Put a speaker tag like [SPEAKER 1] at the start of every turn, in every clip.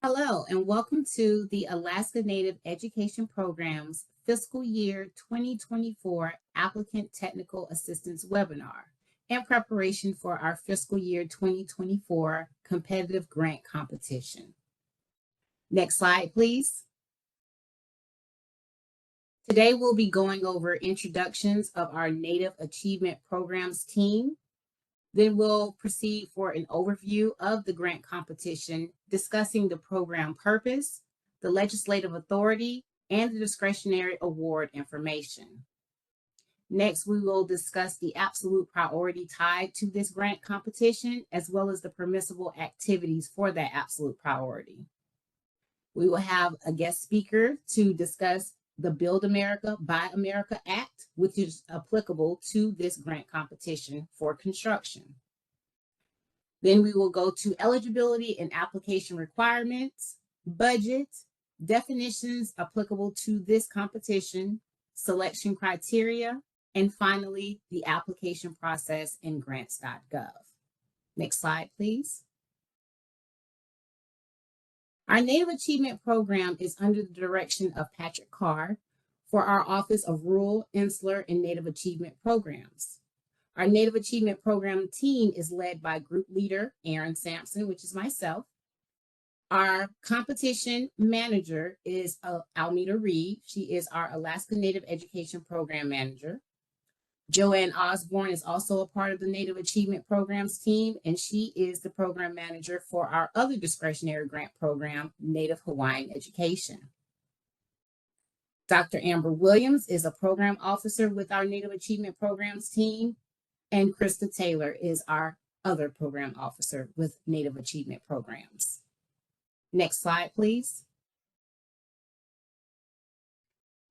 [SPEAKER 1] Hello, and welcome to the Alaska Native Education Program's Fiscal Year 2024 Applicant Technical Assistance webinar in preparation for our Fiscal Year 2024 Competitive Grant Competition. Next slide, please. Today, we'll be going over introductions of our Native Achievement Programs team. Then we'll proceed for an overview of the grant competition, discussing the program purpose, the legislative authority, and the discretionary award information. Next, we will discuss the absolute priority tied to this grant competition, as well as the permissible activities for that absolute priority. We will have a guest speaker to discuss the Build America, Buy America Act, which is applicable to this grant competition for construction. Then we will go to eligibility and application requirements, budget, definitions applicable to this competition, selection criteria, and finally, the application process in grants.gov. Next slide, please. Our Native Achievement Program is under the direction of Patrick Carr for our Office of Rural, Insular, and Native Achievement Programs. Our Native Achievement Program team is led by Group Leader Aaron Sampson, which is myself. Our competition manager is Almeda Reed. She is our Alaska Native Education Program Manager. Joanne Osborne is also a part of the Native Achievement Programs team, and she is the program manager for our other discretionary grant program, Native Hawaiian Education. Dr. Amber Williams is a program officer with our Native Achievement Programs team, and Krista Taylor is our other program officer with Native Achievement Programs. Next slide, please.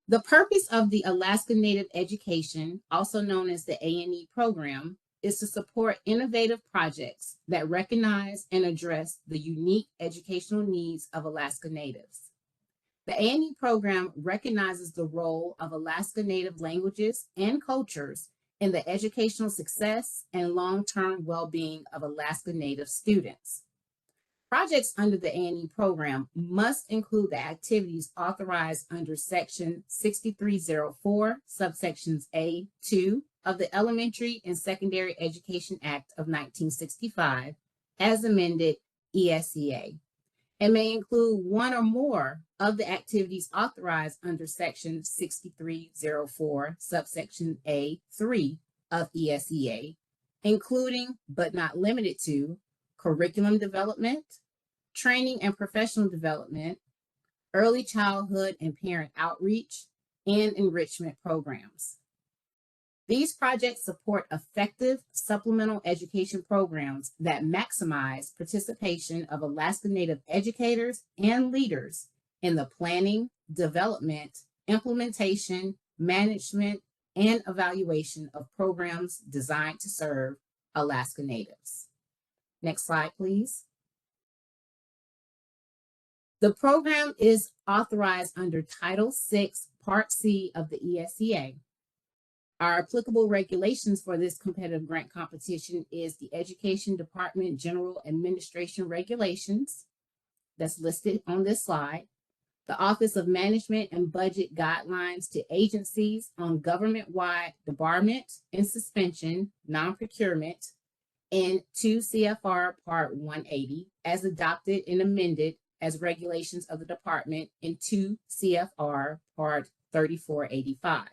[SPEAKER 1] The purpose of the Alaska Native Education, also known as the A&E program, is to support innovative projects that recognize and address the unique educational needs of Alaska Natives. The A&E program recognizes the role of Alaska Native languages and cultures in the educational success and long-term well-being of Alaska Native students. Projects under the A&E program must include the activities authorized under Section 6304, subsections A-2 of the Elementary and Secondary Education Act of 1965, as amended ESEA, and may include one or more of the activities authorized under Section 6304, subsection A-3 of ESEA, including but not limited to curriculum development, training and professional development, early childhood and parent outreach, and enrichment programs. These projects support effective supplemental education programs that maximize participation of Alaska Native educators and leaders in the planning, development, implementation, management, and evaluation of programs designed to serve Alaska Natives. Next slide, please. The program is authorized under Title VI, Part C of the ESEA. Our applicable regulations for this competitive grant competition is the Education Department General Administration Regulations that's listed on this slide, the Office of Management and Budget Guidelines to Agencies on Government-Wide Debarment and Suspension, Non-Procurement, and 2 CFR Part 180, as adopted and amended as regulations of the department in 2 CFR Part 3485.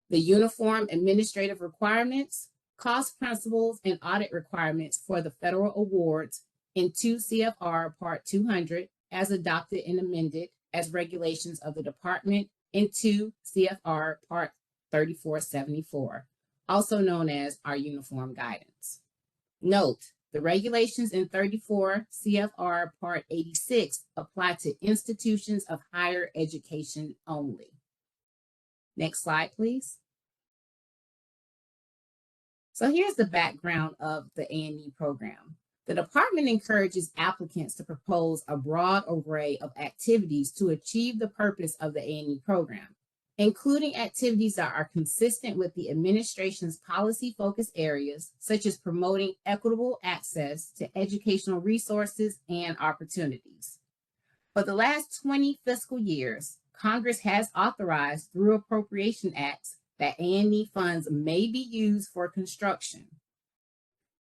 [SPEAKER 1] The Uniform Administrative Requirements, Cost Principles, and Audit Requirements for the federal awards in 2 CFR Part 200, as adopted and amended as regulations of the department in 2 CFR Part 3474. Also known as our uniform guidance. Note, the regulations in 34 CFR Part 86 apply to institutions of higher education only. Next slide, please. So here's the background of the A&E program. The department encourages applicants to propose a broad array of activities to achieve the purpose of the A&E program, including activities that are consistent with the administration's policy focus areas, such as promoting equitable access to educational resources and opportunities. For the last 20 fiscal years, Congress has authorized through appropriation acts that A&E funds may be used for construction.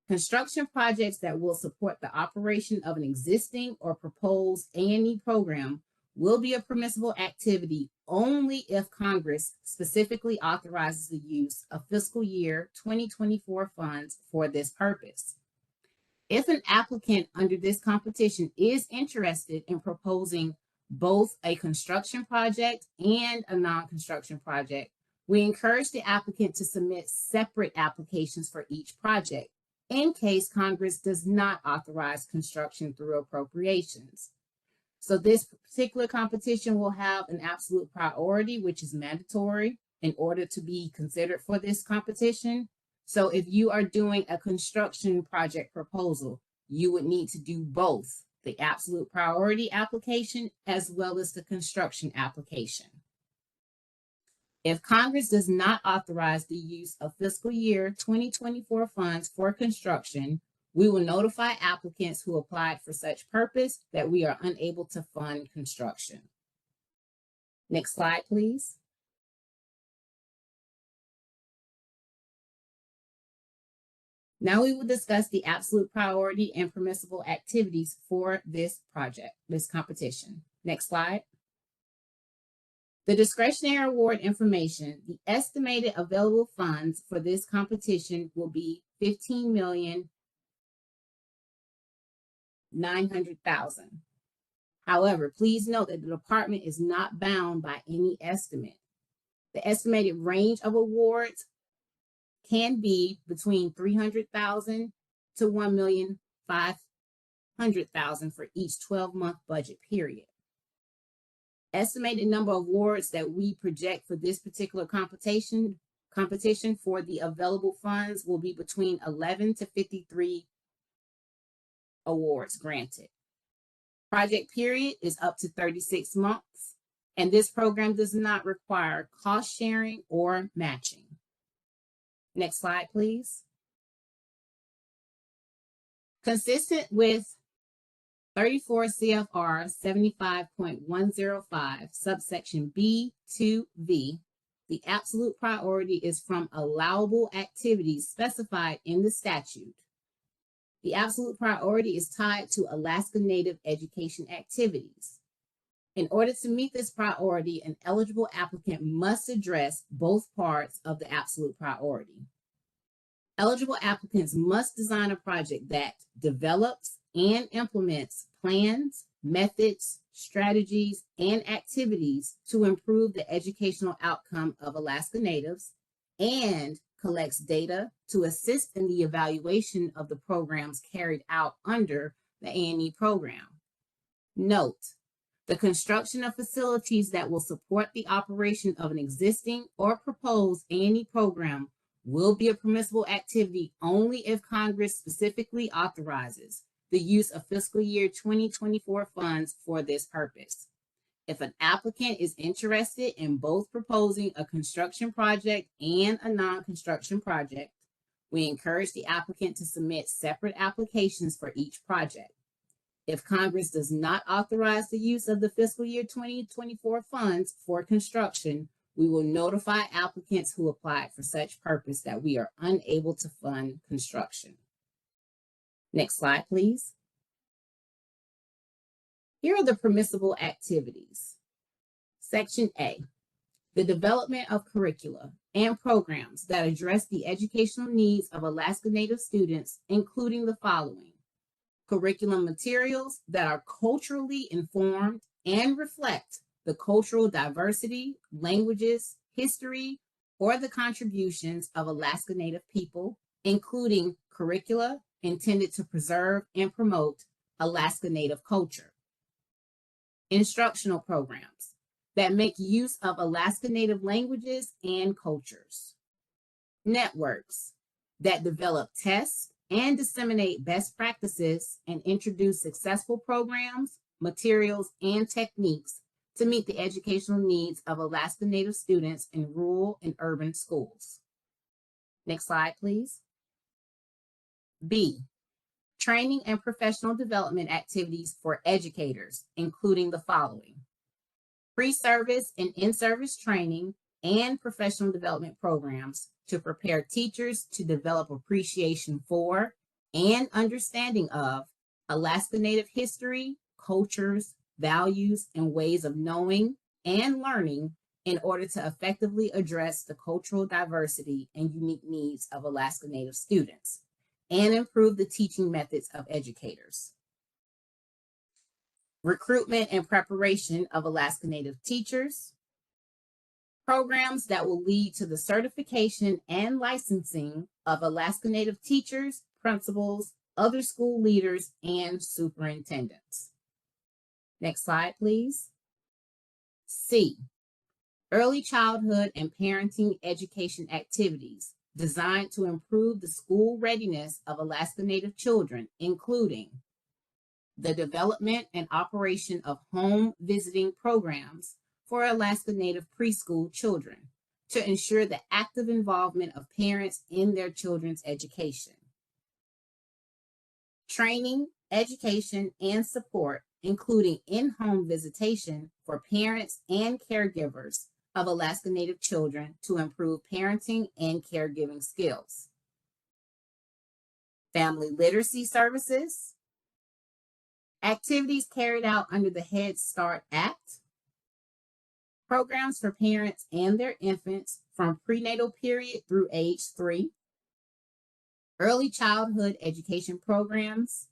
[SPEAKER 1] Construction projects that will support the operation of an existing or proposed A&E program will be a permissible activity only if Congress specifically authorizes the use of fiscal year 2024 funds for this purpose. If an applicant under this competition is interested in proposing both a construction project and a non-construction project, we encourage the applicant to submit separate applications for each project in case Congress does not authorize construction through appropriations. So this particular competition will have an absolute priority, which is mandatory in order to be considered for this competition. So if you are doing a construction project proposal, you would need to do both the absolute priority application as well as the construction application. If Congress does not authorize the use of fiscal year 2024 funds for construction, we will notify applicants who applied for such purpose that we are unable to fund construction. Next slide, please. Now we will discuss the absolute priority and permissible activities for this project, this competition. Next slide. The discretionary award information, the estimated available funds for this competition will be $15,900,000. However, please note that the department is not bound by any estimate. The estimated range of awards can be between $300,000 to $1,500,000 for each 12-month budget period. Estimated number of awards that we project for this particular competition for the available funds will be between 11 to 53 awards granted. Project period is up to 36 months, and this program does not require cost sharing or matching. Next slide, please. Consistent with 34 CFR 75.105, subsection B2V, the absolute priority is from allowable activities specified in the statute. The absolute priority is tied to Alaska Native education activities. In order to meet this priority, an eligible applicant must address both parts of the absolute priority. Eligible applicants must design a project that develops and implements plans, methods, strategies, and activities to improve the educational outcome of Alaska Natives and collects data to assist in the evaluation of the programs carried out under the A&E program. Note, the construction of facilities that will support the operation of an existing or proposed A&E program will be a permissible activity only if Congress specifically authorizes the use of fiscal year 2024 funds for this purpose. If an applicant is interested in both proposing a construction project and a non-construction project, we encourage the applicant to submit separate applications for each project. If Congress does not authorize the use of the fiscal year 2024 funds for construction, we will notify applicants who applied for such purpose that we are unable to fund construction. Next slide, please. Here are the permissible activities. Section A, the development of curricula and programs that address the educational needs of Alaska Native students, including the following: curriculum materials that are culturally informed and reflect the cultural diversity, languages, history, or the contributions of Alaska Native people, including curricula intended to preserve and promote Alaska Native culture. Instructional programs that make use of Alaska Native languages and cultures. Networks that develop, test, and disseminate best practices and introduce successful programs, materials, and techniques to meet the educational needs of Alaska Native students in rural and urban schools. Next slide, please. B, training and professional development activities for educators, including the following: pre-service and in-service training and professional development programs to prepare teachers to develop appreciation for and understanding of Alaska Native history, cultures, values, and ways of knowing and learning in order to effectively address the cultural diversity and unique needs of Alaska Native students and improve the teaching methods of educators. Recruitment and preparation of Alaska Native teachers, programs that will lead to the certification and licensing of Alaska Native teachers, principals, other school leaders, and superintendents. Next slide, please. C, early childhood and parenting education activities designed to improve the school readiness of Alaska Native children, including the development and operation of home visiting programs for Alaska Native preschool children to ensure the active involvement of parents in their children's education. Training, education, and support, including in-home visitation for parents and caregivers of Alaska Native children to improve parenting and caregiving skills. Family literacy services, activities carried out under the Head Start Act, programs for parents and their infants from prenatal period through age 3, early childhood education programs,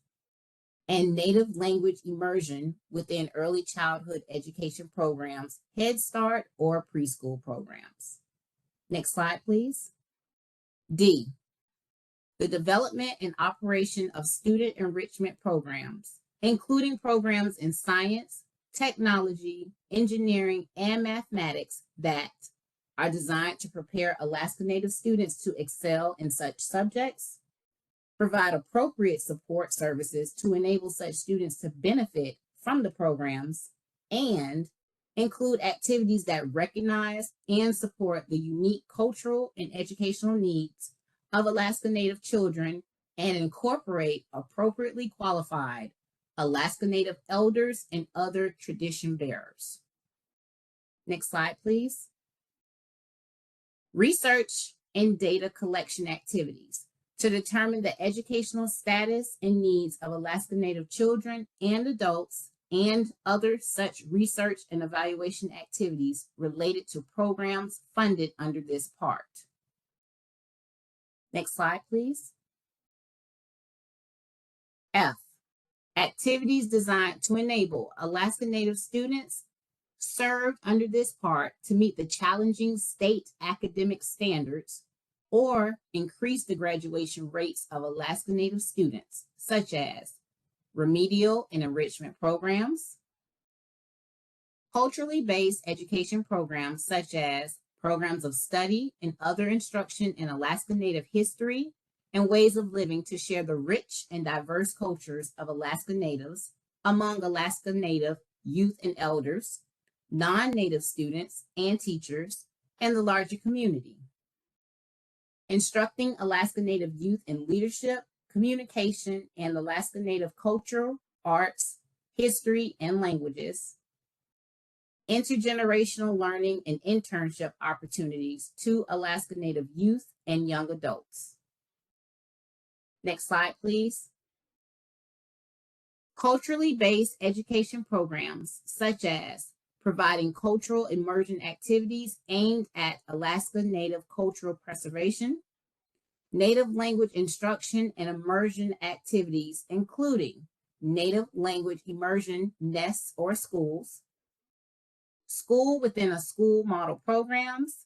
[SPEAKER 1] and Native language immersion within early childhood education programs, Head Start or preschool programs. Next slide, please. D, the development and operation of student enrichment programs, including programs in science, technology, engineering, and mathematics that are designed to prepare Alaska Native students to excel in such subjects, provide appropriate support services to enable such students to benefit from the programs, and include activities that recognize and support the unique cultural and educational needs of Alaska Native children and incorporate appropriately qualified Alaska Native elders and other tradition bearers. Next slide, please. Research and data collection activities to determine the educational status and needs of Alaska Native children and adults and other such research and evaluation activities related to programs funded under this part. Next slide, please. F, activities designed to enable Alaska Native students served under this part to meet the challenging state academic standards or increase the graduation rates of Alaska Native students, such as remedial and enrichment programs, culturally based education programs, such as programs of study and other instruction in Alaska Native history and ways of living to share the rich and diverse cultures of Alaska Natives among Alaska Native youth and elders, non-Native students and teachers, and the larger community. Instructing Alaska Native youth in leadership, communication, and Alaska Native culture, arts, history, and languages. Intergenerational learning and internship opportunities to Alaska Native youth and young adults. Next slide, please. Culturally based education programs, such as providing cultural immersion activities aimed at Alaska Native cultural preservation, Native language instruction and immersion activities, including Native language immersion nests or schools, school within a school model programs,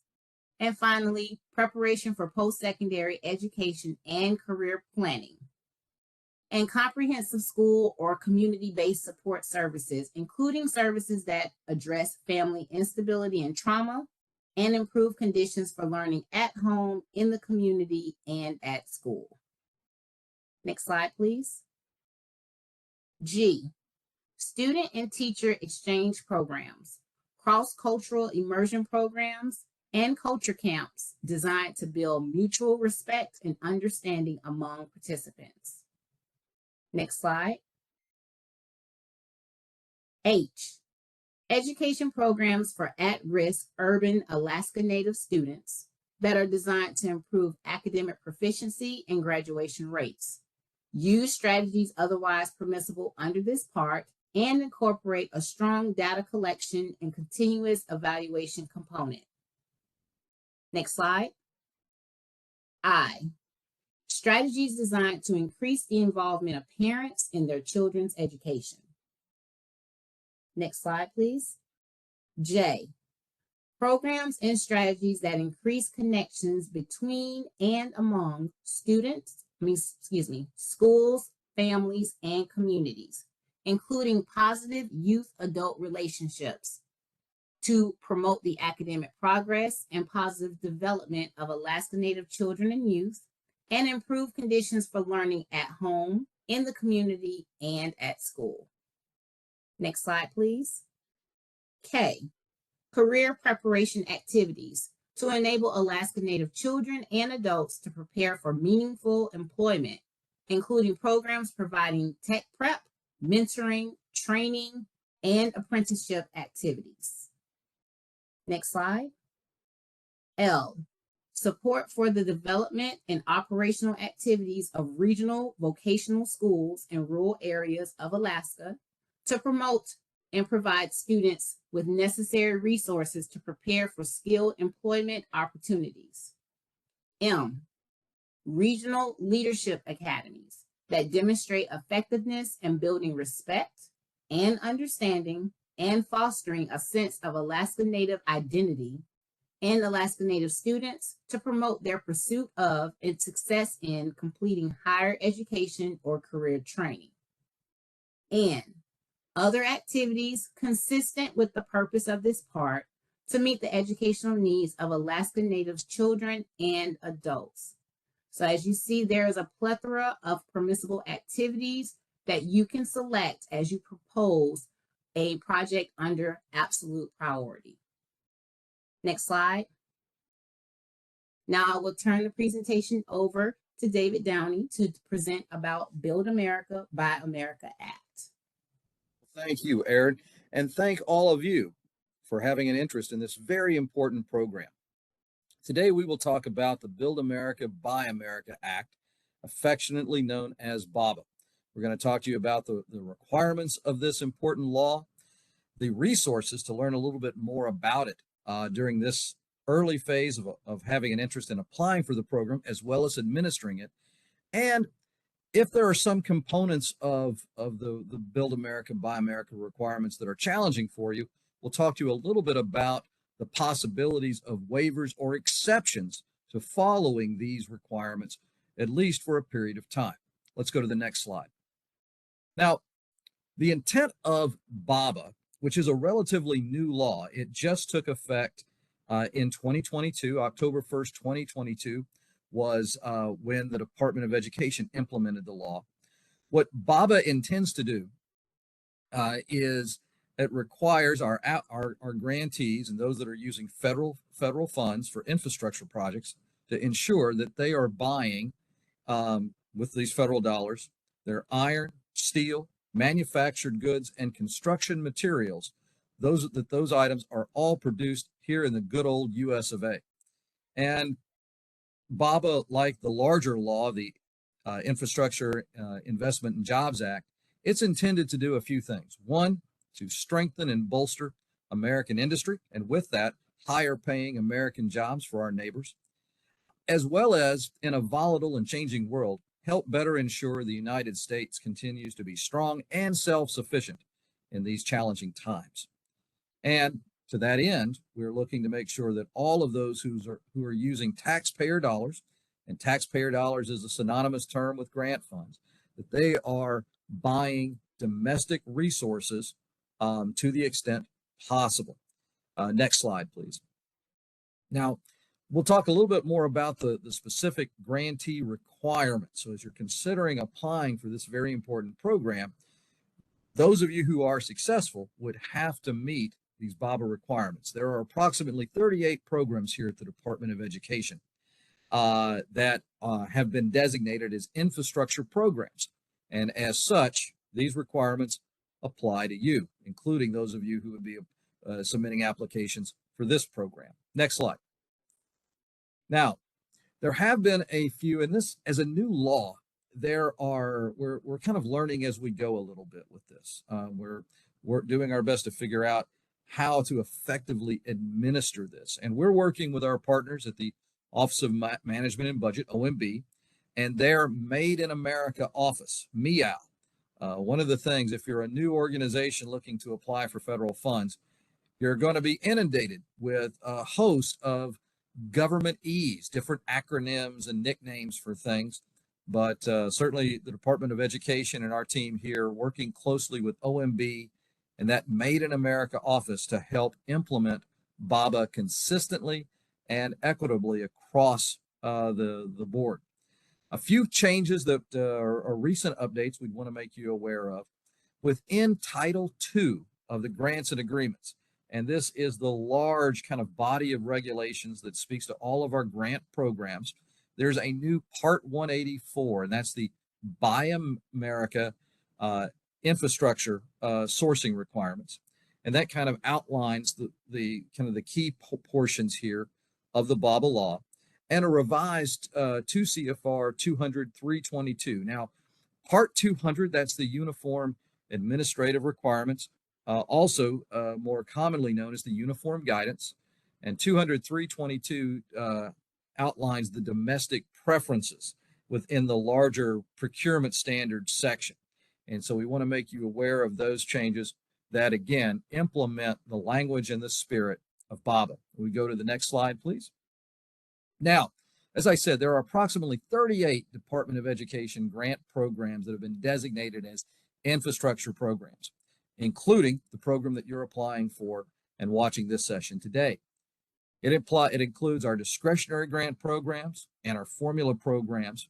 [SPEAKER 1] and finally, preparation for post-secondary education and career planning, and comprehensive school or community-based support services, including services that address family instability and trauma and improve conditions for learning at home, in the community, and at school. Next slide, please. G, student and teacher exchange programs cross-cultural immersion programs, and culture camps designed to build mutual respect and understanding among participants. Next slide. H, education programs for at-risk urban Alaska Native students that are designed to improve academic proficiency and graduation rates. Use strategies otherwise permissible under this part and incorporate a strong data collection and continuous evaluation component. Next slide. I, strategies designed to increase the involvement of parents in their children's education. Next slide, please. J, programs and strategies that increase connections between and among schools, families, and communities, including positive youth-adult relationships to promote the academic progress and positive development of Alaska Native children and youth, and improve conditions for learning at home, in the community, and at school. Next slide, please. K, career preparation activities to enable Alaska Native children and adults to prepare for meaningful employment, including programs providing tech prep, mentoring, training, and apprenticeship activities. Next slide. L, support for the development and operational activities of regional vocational schools in rural areas of Alaska to promote and provide students with necessary resources to prepare for skilled employment opportunities. M, regional leadership academies that demonstrate effectiveness in building respect and understanding and fostering a sense of Alaska Native identity in Alaska Native students to promote their pursuit of and success in completing higher education or career training. And other activities consistent with the purpose of this part to meet the educational needs of Alaska Native children and adults. So as you see, there is a plethora of permissible activities that you can select as you propose a project under absolute priority. Next slide. Now I will turn the presentation over to David Downey to present about Build America, Buy America Act.
[SPEAKER 2] Thank you, Erin, and thank all of you for having an interest in this very important program. Today, we will talk about the Build America, Buy America Act, affectionately known as BABA. We're going to talk to you about the requirements of this important law, the resources to learn a little bit more about it during this early phase of having an interest in applying for the program, as well as administering it, and if there are some components of the Build America, Buy America requirements that are challenging for you, we'll talk to you a little bit about the possibilities of waivers or exceptions to following these requirements, at least for a period of time. Let's go to the next slide. Now, the intent of BABA, which is a relatively new law, it just took effect in 2022, October 1st, 2022, was when the Department of Education implemented the law. What BABA intends to do is it requires our grantees and those that are using federal funds for infrastructure projects to ensure that they are buying with these federal dollars their iron, steel, manufactured goods, and construction materials. Those items are all produced here in the good old US of A. And BABA, like the larger law, the Infrastructure Investment and Jobs Act, it's intended to do a few things. One, to strengthen and bolster American industry, and with that, higher paying American jobs for our neighbors, as well as, in a volatile and changing world, help better ensure the United States continues to be strong and self-sufficient in these challenging times. And to that end, we're looking to make sure that all of those who are using taxpayer dollars, and taxpayer dollars is a synonymous term with grant funds, that they are buying domestic resources to the extent possible. Next slide, please. Now, we'll talk a little bit more about the specific grantee requirements. So as you're considering applying for this very important program, those of you who are successful would have to meet these BABA requirements. There are approximately 38 programs here at the Department of Education that have been designated as infrastructure programs. And as such, these requirements apply to you, including those of you who would be submitting applications for this program. Next slide. Now, there have been a few, and this as a new law, we're kind of learning as we go a little bit with this. We're doing our best to figure out how to effectively administer this. And we're working with our partners at the Office of Management and Budget, OMB, and their Made in America office, MEOW. One of the things, if you're a new organization looking to apply for federal funds, you're going to be inundated with a host of government E's, different acronyms and nicknames for things. But certainly the Department of Education and our team here working closely with OMB and that Made in America office to help implement BABA consistently and equitably across the board. A few changes that are recent updates we'd want to make you aware of within Title II of the grants and agreements. And this is the large kind of body of regulations that speaks to all of our grant programs. There's a new Part 184, and that's the Buy America infrastructure sourcing requirements. And that kind of outlines the key portions here of the BABA law, and a revised 2 CFR 200-322. Now, Part 200, that's the Uniform Administrative Requirements, also more commonly known as the Uniform Guidance, and 200-322 outlines the domestic preferences within the larger procurement standards section. And so we want to make you aware of those changes that, again, implement the language and the spirit of BABA. We go to the next slide, please. Now, as I said, there are approximately 38 Department of Education grant programs that have been designated as infrastructure programs, including the program that you're applying for and watching this session today. It includes our discretionary grant programs and our formula programs,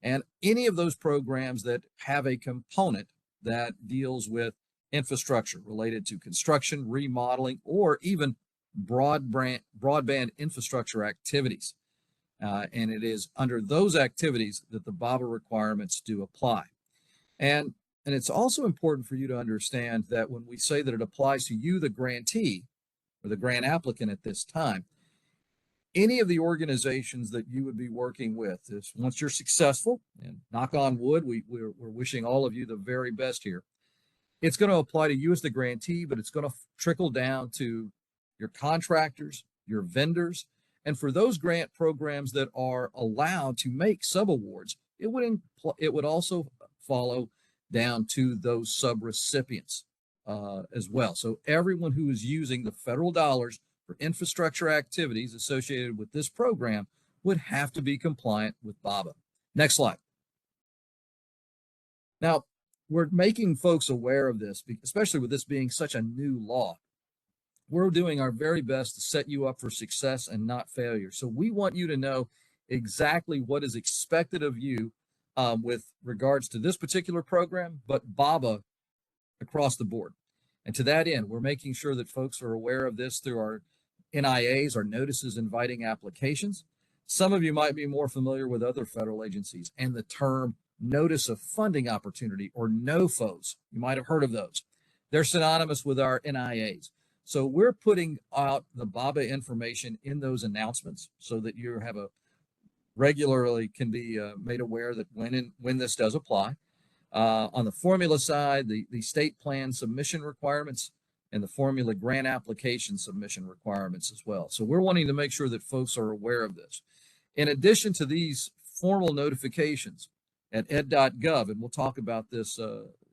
[SPEAKER 2] and any of those programs that have a component that deals with infrastructure related to construction, remodeling, or even broadband infrastructure activities. And it is under those activities that the BABA requirements do apply. And it's also important for you to understand that when we say that it applies to you, the grantee, or the grant applicant at this time, any of the organizations that you would be working with, is once you're successful, and knock on wood, we're wishing all of you the very best here, it's going to apply to you as the grantee, but it's going to trickle down to your contractors, your vendors, and for those grant programs that are allowed to make subawards, it would also follow down to those subrecipients as well. So everyone who is using the federal dollars for infrastructure activities associated with this program would have to be compliant with BABA. Next slide. Now, we're making folks aware of this, especially with this being such a new law. We're doing our very best to set you up for success and not failure. So we want you to know exactly what is expected of you with regards to this particular program, but BABA across the board. And to that end, we're making sure that folks are aware of this through our NIAs, our notices inviting applications. Some of you might be more familiar with other federal agencies and the term Notice of Funding Opportunity, or NOFOs. You might have heard of those. They're synonymous with our NIAs. So we're putting out the BABA information in those announcements so that you have regularly can be made aware that when this does apply. On the formula side, the state plan submission requirements and the formula grant application submission requirements as well. So we're wanting to make sure that folks are aware of this. In addition to these formal notifications at ed.gov, and we'll talk about this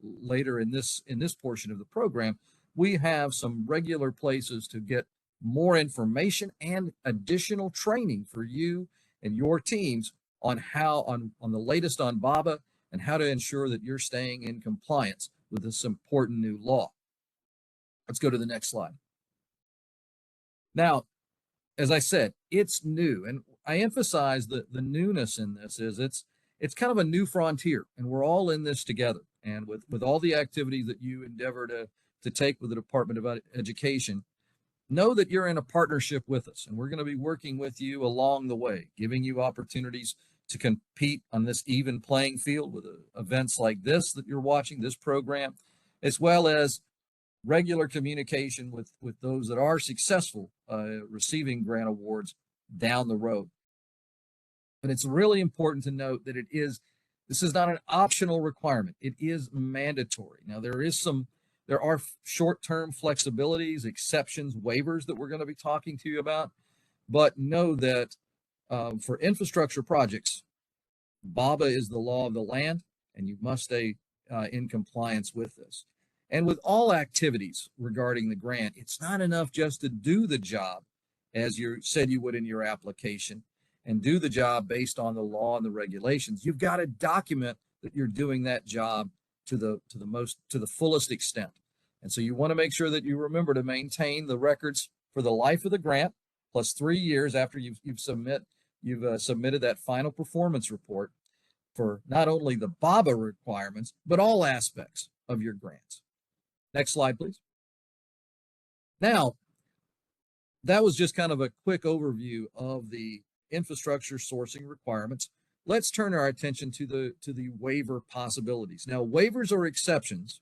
[SPEAKER 2] later in this portion of the program, we have some regular places to get more information and additional training for you and your teams on the latest on BABA and how to ensure that you're staying in compliance with this important new law. Let's go to the next slide. Now, as I said, it's new, and I emphasize the newness in this is it's kind of a new frontier, and we're all in this together. And with all the activities that you endeavor to to take with the Department of Education, know that you're in a partnership with us, and we're going to be working with you along the way, giving you opportunities to compete on this even playing field with events like this that you're watching, this program, as well as regular communication with those that are successful receiving grant awards down the road. But it's really important to note that this is not an optional requirement. It is mandatory. Now, there are short-term flexibilities, exceptions, waivers that we're going to be talking to you about, but know that for infrastructure projects, BABA is the law of the land, and you must stay in compliance with this. And with all activities regarding the grant, it's not enough just to do the job as you said you would in your application and do the job based on the law and the regulations. You've got to document that you're doing that job to the fullest extent. And so you want to make sure that you remember to maintain the records for the life of the grant, plus 3 years after you've submitted that final performance report for not only the BABA requirements, but all aspects of your grants. Next slide, please. Now, that was just kind of a quick overview of the infrastructure sourcing requirements. Let's turn our attention to the waiver possibilities. Now, waivers or exceptions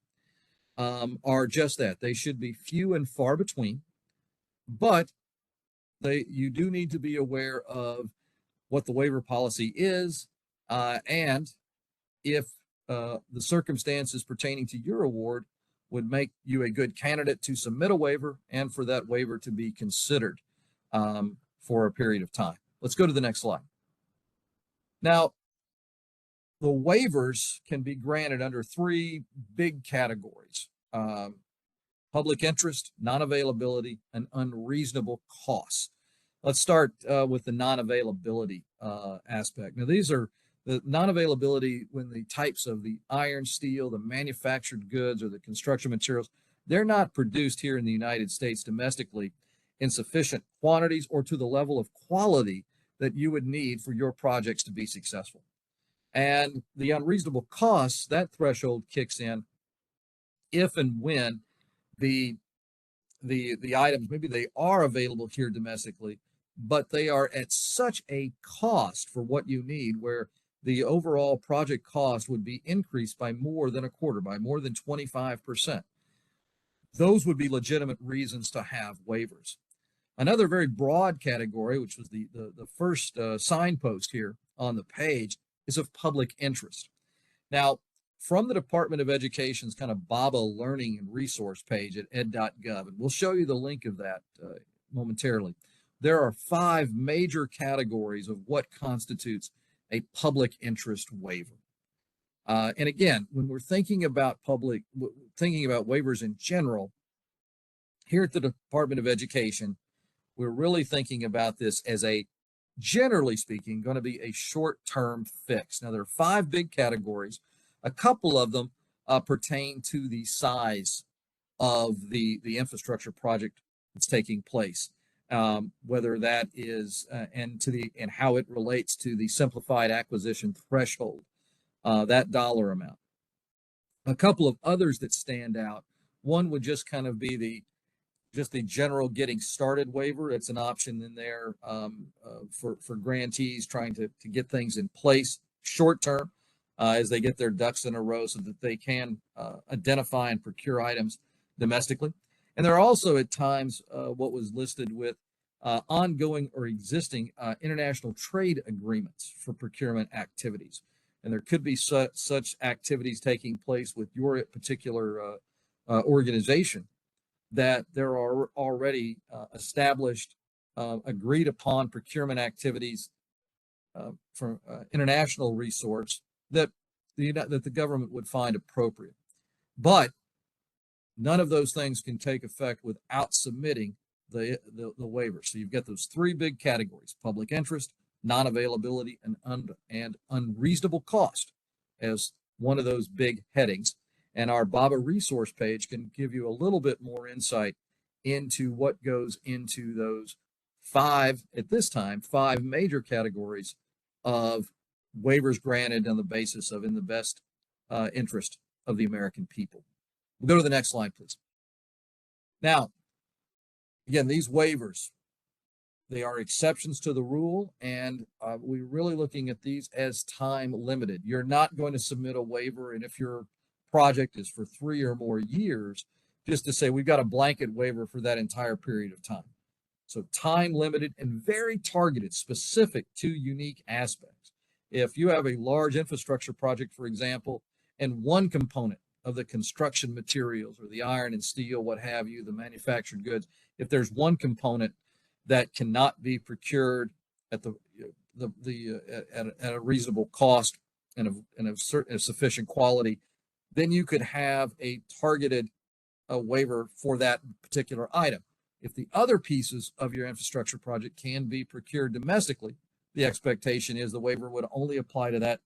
[SPEAKER 2] are just that. They should be few and far between, but you do need to be aware of what the waiver policy is, and if the circumstances pertaining to your award would make you a good candidate to submit a waiver and for that waiver to be considered for a period of time. Let's go to the next slide. Now, the waivers can be granted under 3 big categories: public interest, non-availability, and unreasonable costs. Let's start with the non-availability aspect. Now, these are the non-availability when the types of the iron, steel, the manufactured goods, or the construction materials, they're not produced here in the United States domestically in sufficient quantities or to the level of quality that you would need for your projects to be successful. And the unreasonable costs, that threshold kicks in if and when the items, maybe they are available here domestically, but they are at such a cost for what you need where the overall project cost would be increased by more than a quarter, by more than 25%. Those would be legitimate reasons to have waivers. Another very broad category, which was the first signpost here on the page, is of public interest. Now, from the Department of Education's kind of BABA learning and resource page at ed.gov, and we'll show you the link of that momentarily, there are 5 major categories of what constitutes a public interest waiver. And again, when we're thinking about waivers in general, here at the Department of Education, we're really thinking about this as generally speaking, going to be a short-term fix. Now, there are 5 big categories. A couple of them pertain to the size of the infrastructure project that's taking place, whether that is and how it relates to the simplified acquisition threshold, that dollar amount. A couple of others that stand out. One would just kind of be the general getting started waiver. It's an option in there for grantees trying to get things in place short term as they get their ducks in a row so that they can identify and procure items domestically. And there are also at times what was listed with ongoing or existing international trade agreements for procurement activities. And there could be such activities taking place with your particular organization that there are already established, agreed upon procurement activities from international resource that the government would find appropriate. But none of those things can take effect without submitting the waiver. So you've got those 3 big categories: public interest, non-availability, and unreasonable cost as one of those big headings. And our BABA resource page can give you a little bit more insight into what goes into those 5 major categories of waivers granted on the basis of in the best interest of the American people. We'll go to the next slide, please. Now, again, these waivers, they are exceptions to the rule, and we're really looking at these as time limited. You're not going to submit a waiver, and if your project is for 3 or more years, just to say we've got a blanket waiver for that entire period of time. So time limited and very targeted, specific to unique aspects. If you have a large infrastructure project, for example, and one component of the construction materials or the iron and steel, what have you, the manufactured goods, if there's one component that cannot be procured at at a reasonable cost and a sufficient quality, then you could have a targeted waiver for that particular item. If the other pieces of your infrastructure project can be procured domestically, the expectation is the waiver would only apply to that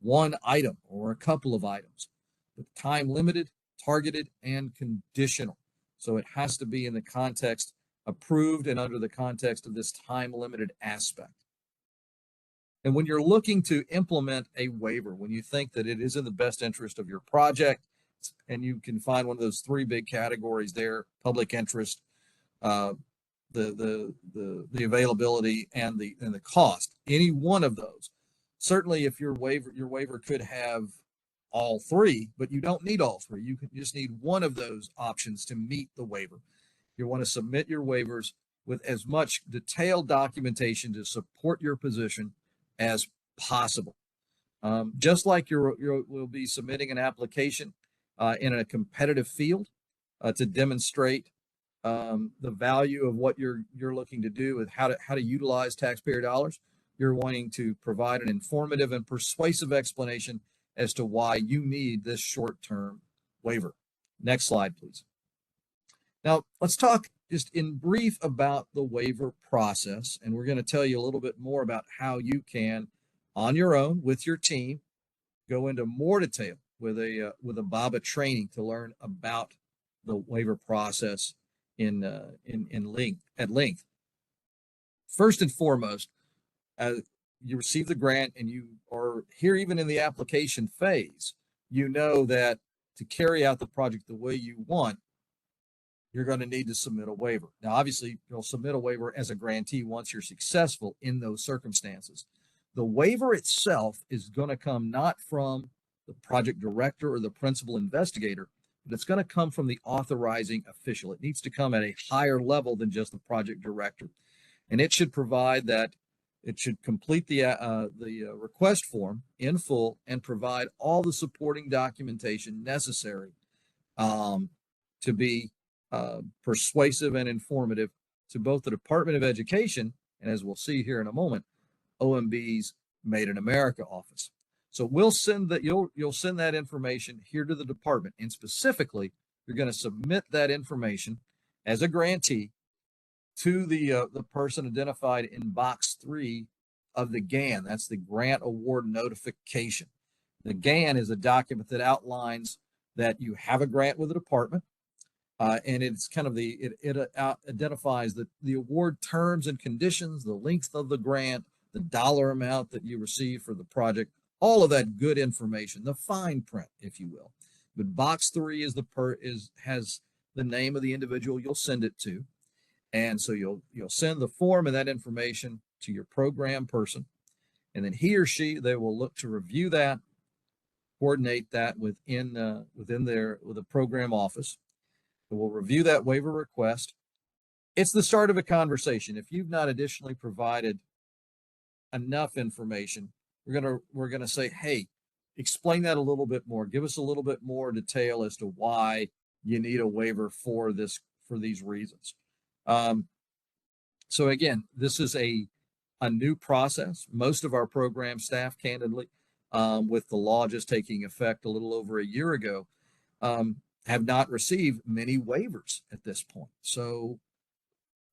[SPEAKER 2] one item or a couple of items. But time limited, targeted, and conditional. So it has to be in the context approved and under the context of this time limited aspect. And when you're looking to implement a waiver, when you think that it is in the best interest of your project, and you can find one of those 3 big categories there: public interest, the availability, and the cost. Any one of those. Certainly, if your waiver could have all 3, but you don't need all 3. You just need one of those options to meet the waiver. You want to submit your waivers with as much detailed documentation to support your position as possible. Just like you'll be submitting an application in a competitive field to demonstrate the value of what you're looking to do with how to utilize taxpayer dollars. You're wanting to provide an informative and persuasive explanation as to why you need this short-term waiver. Next slide, please. Now, let's talk just in brief about the waiver process, and we're going to tell you a little bit more about how you can, on your own with your team, go into more detail with a BABA training to learn about the waiver process at length. First and foremost, you receive the grant and you are here even in the application phase, you know that to carry out the project the way you want, you're going to need to submit a waiver. Now, obviously, you'll submit a waiver as a grantee once you're successful in those circumstances. The waiver itself is going to come not from the project director or the principal investigator, but it's going to come from the authorizing official. It needs to come at a higher level than just the project director. And it should provide that, it should complete the request form in full and provide all the supporting documentation necessary to be persuasive and informative to both the Department of Education and, as we'll see here in a moment, OMB's Made in America office. So we'll send that, you'll send that information here to the department, and specifically, you're going to submit that information as a grantee to the person identified in box 3 of the GAN. That's the Grant Award Notification. The GAN is a document that outlines that you have a grant with the department, and it's kind of it identifies the award terms and conditions, the length of the grant, the dollar amount that you receive for the project, all of that good information, the fine print, if you will. But box 3 has the name of the individual you'll send it to. And so you'll send the form and that information to your program person, and then he or she, they will look to review that, coordinate that within the program office. They will review that waiver request. It's the start of a conversation. If you've not additionally provided enough information, we're gonna say, hey, explain that a little bit more. Give us a little bit more detail as to why you need a waiver for these reasons. So again, this is a new process. Most of our program staff, candidly, with the law just taking effect a little over a year ago, have not received many waivers at this point. So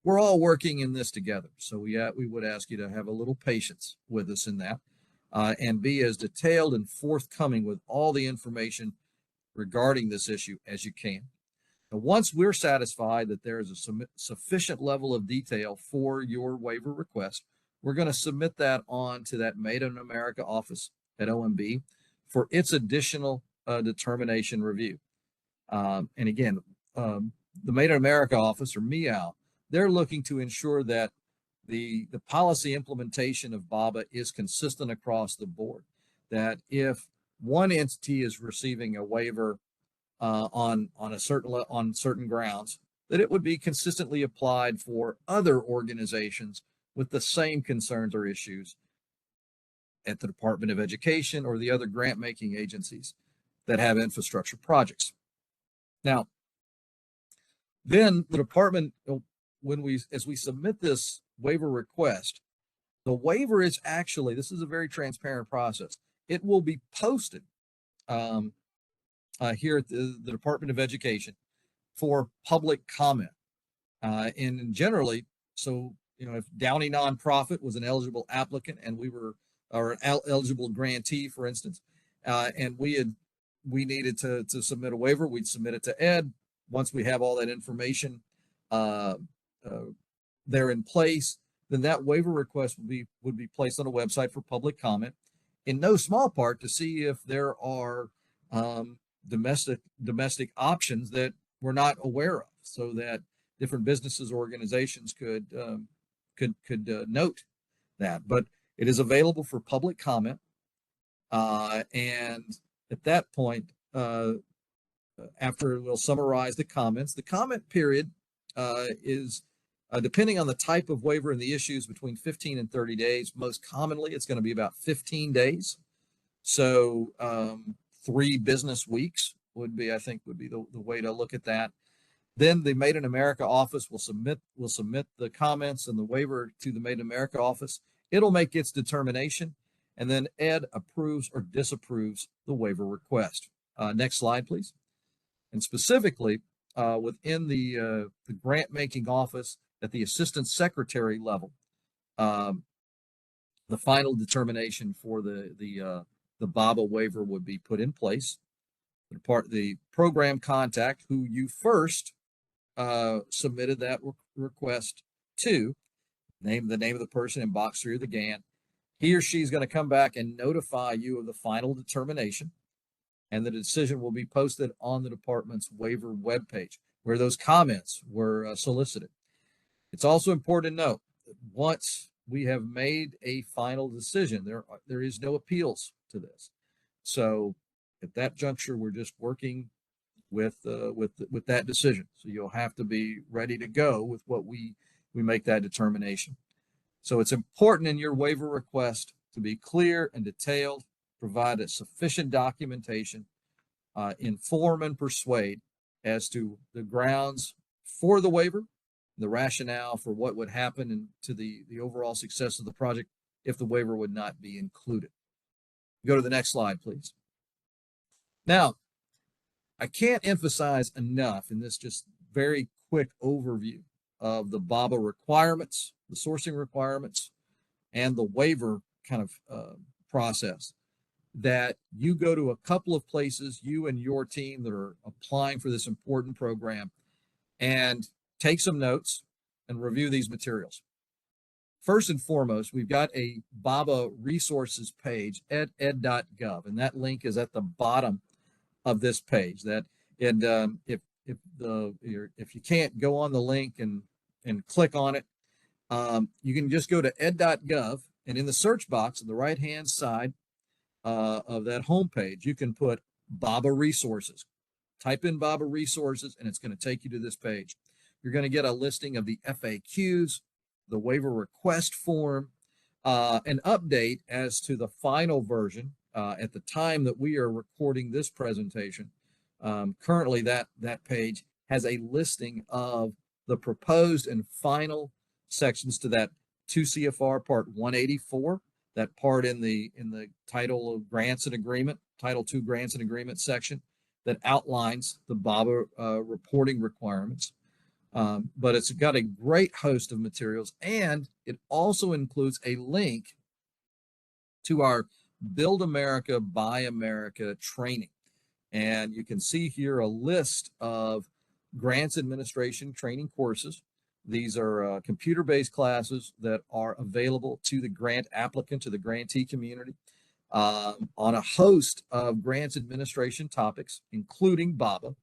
[SPEAKER 2] we're all working in this together. So we would ask you to have a little patience with us in that, and be as detailed and forthcoming with all the information regarding this issue as you can. And once we're satisfied that there is a sufficient level of detail for your waiver request, we're going to submit that on to that Made in America office at OMB for its additional determination review. And again, the Made in America office, or MEOW, they're looking to ensure that the policy implementation of BABA is consistent across the board. That if one entity is receiving a waiver on certain grounds, that it would be consistently applied for other organizations with the same concerns or issues at the Department of Education or the other grant-making agencies that have infrastructure projects. Now, then the department, as we submit this waiver request, the waiver is actually, this is a very transparent process. It will be posted here at the Department of Education for public comment. And generally, so, if Downey Nonprofit was an eligible applicant and we were, or an eligible grantee, for instance, and we needed to submit a waiver, we'd submit it to Ed. Once we have all that information there in place, then that waiver request would be placed on a website for public comment, in no small part to see if there are domestic options that we're not aware of, so that different businesses or organizations could note that. But it is available for public comment, and at that point, after we'll summarize the comments, the comment period is depending on the type of waiver and the issues, between 15 and 30 days. Most commonly, it's going to be about 15 days. So 3 business weeks would be the way to look at that. Then the Made in America office will submit the comments and the waiver to the Made in America office. It'll make its determination, and then Ed approves or disapproves the waiver request. Next slide, please. And specifically, within the grant making office at the assistant secretary level, the final determination for the BABA waiver would be put in place. The program contact, who you first submitted that request to, the name of the person in box 3 of the GAN, he or she is going to come back and notify you of the final determination, and the decision will be posted on the department's waiver webpage, where those comments were solicited. It's also important to note that once we have made a final decision, there is no appeals to this. So at that juncture, we're just working with that decision. So you'll have to be ready to go with what we make that determination. So it's important in your waiver request to be clear and detailed, provide a sufficient documentation, inform and persuade as to the grounds for the waiver, the rationale for what would happen to the overall success of the project if the waiver would not be included. Go to the next slide, please. Now, I can't emphasize enough in this just very quick overview of the BABA requirements, the sourcing requirements, and the waiver kind of process, that you go to a couple of places, you and your team that are applying for this important program, and take some notes and review these materials. First and foremost, we've got a BABA resources page at ed.gov, and that link is at the bottom of this page. That, and if you can't go on the link and click on it, you can just go to ed.gov, and in the search box on the right hand side of that homepage, you can put BABA resources. Type in BABA resources, and it's going to take you to this page. You're going to get a listing of the FAQs, the waiver request form, an update as to the final version at the time that we are recording this presentation. Currently, that page has a listing of the proposed and final sections to that 2 CFR Part 184, that part in the title of Grants and Agreement, Title II Grants and Agreement section, that outlines the BABA reporting requirements. But it's got a great host of materials, and it also includes a link to our Build America, Buy America training. And you can see here a list of grants administration training courses. These are computer-based classes that are available to the grant applicant, to the grantee community, on a host of grants administration topics, including BABA.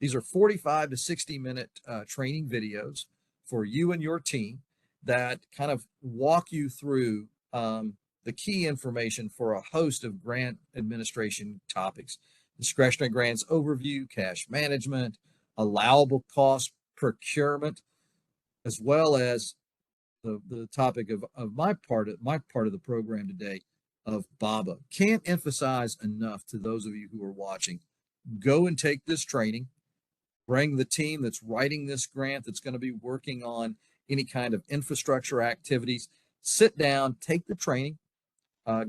[SPEAKER 2] These are 45 to 60-minute training videos for you and your team that kind of walk you through the key information for a host of grant administration topics. Discretionary grants overview, cash management, allowable cost procurement, as well as the topic of my part of the program today of BABA. Can't emphasize enough to those of you who are watching, go and take this training, bring the team that's writing this grant, that's going to be working on any kind of infrastructure activities, sit down, take the training,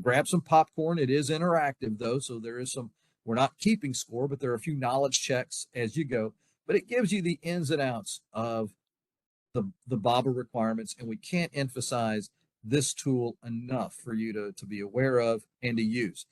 [SPEAKER 2] grab some popcorn. It is interactive though, so there is some, we're not keeping score, but there are a few knowledge checks as you go, but it gives you the ins and outs of the BABA requirements, and we can't emphasize this tool enough for you to be aware of and to use.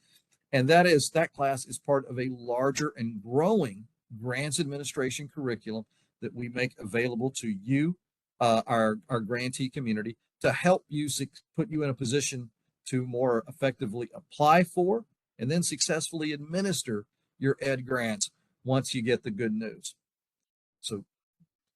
[SPEAKER 2] And that class is part of a larger and growing grants administration curriculum that we make available to you, our grantee community, to help you put you in a position to more effectively apply for and then successfully administer your ed grants once you get the good news. So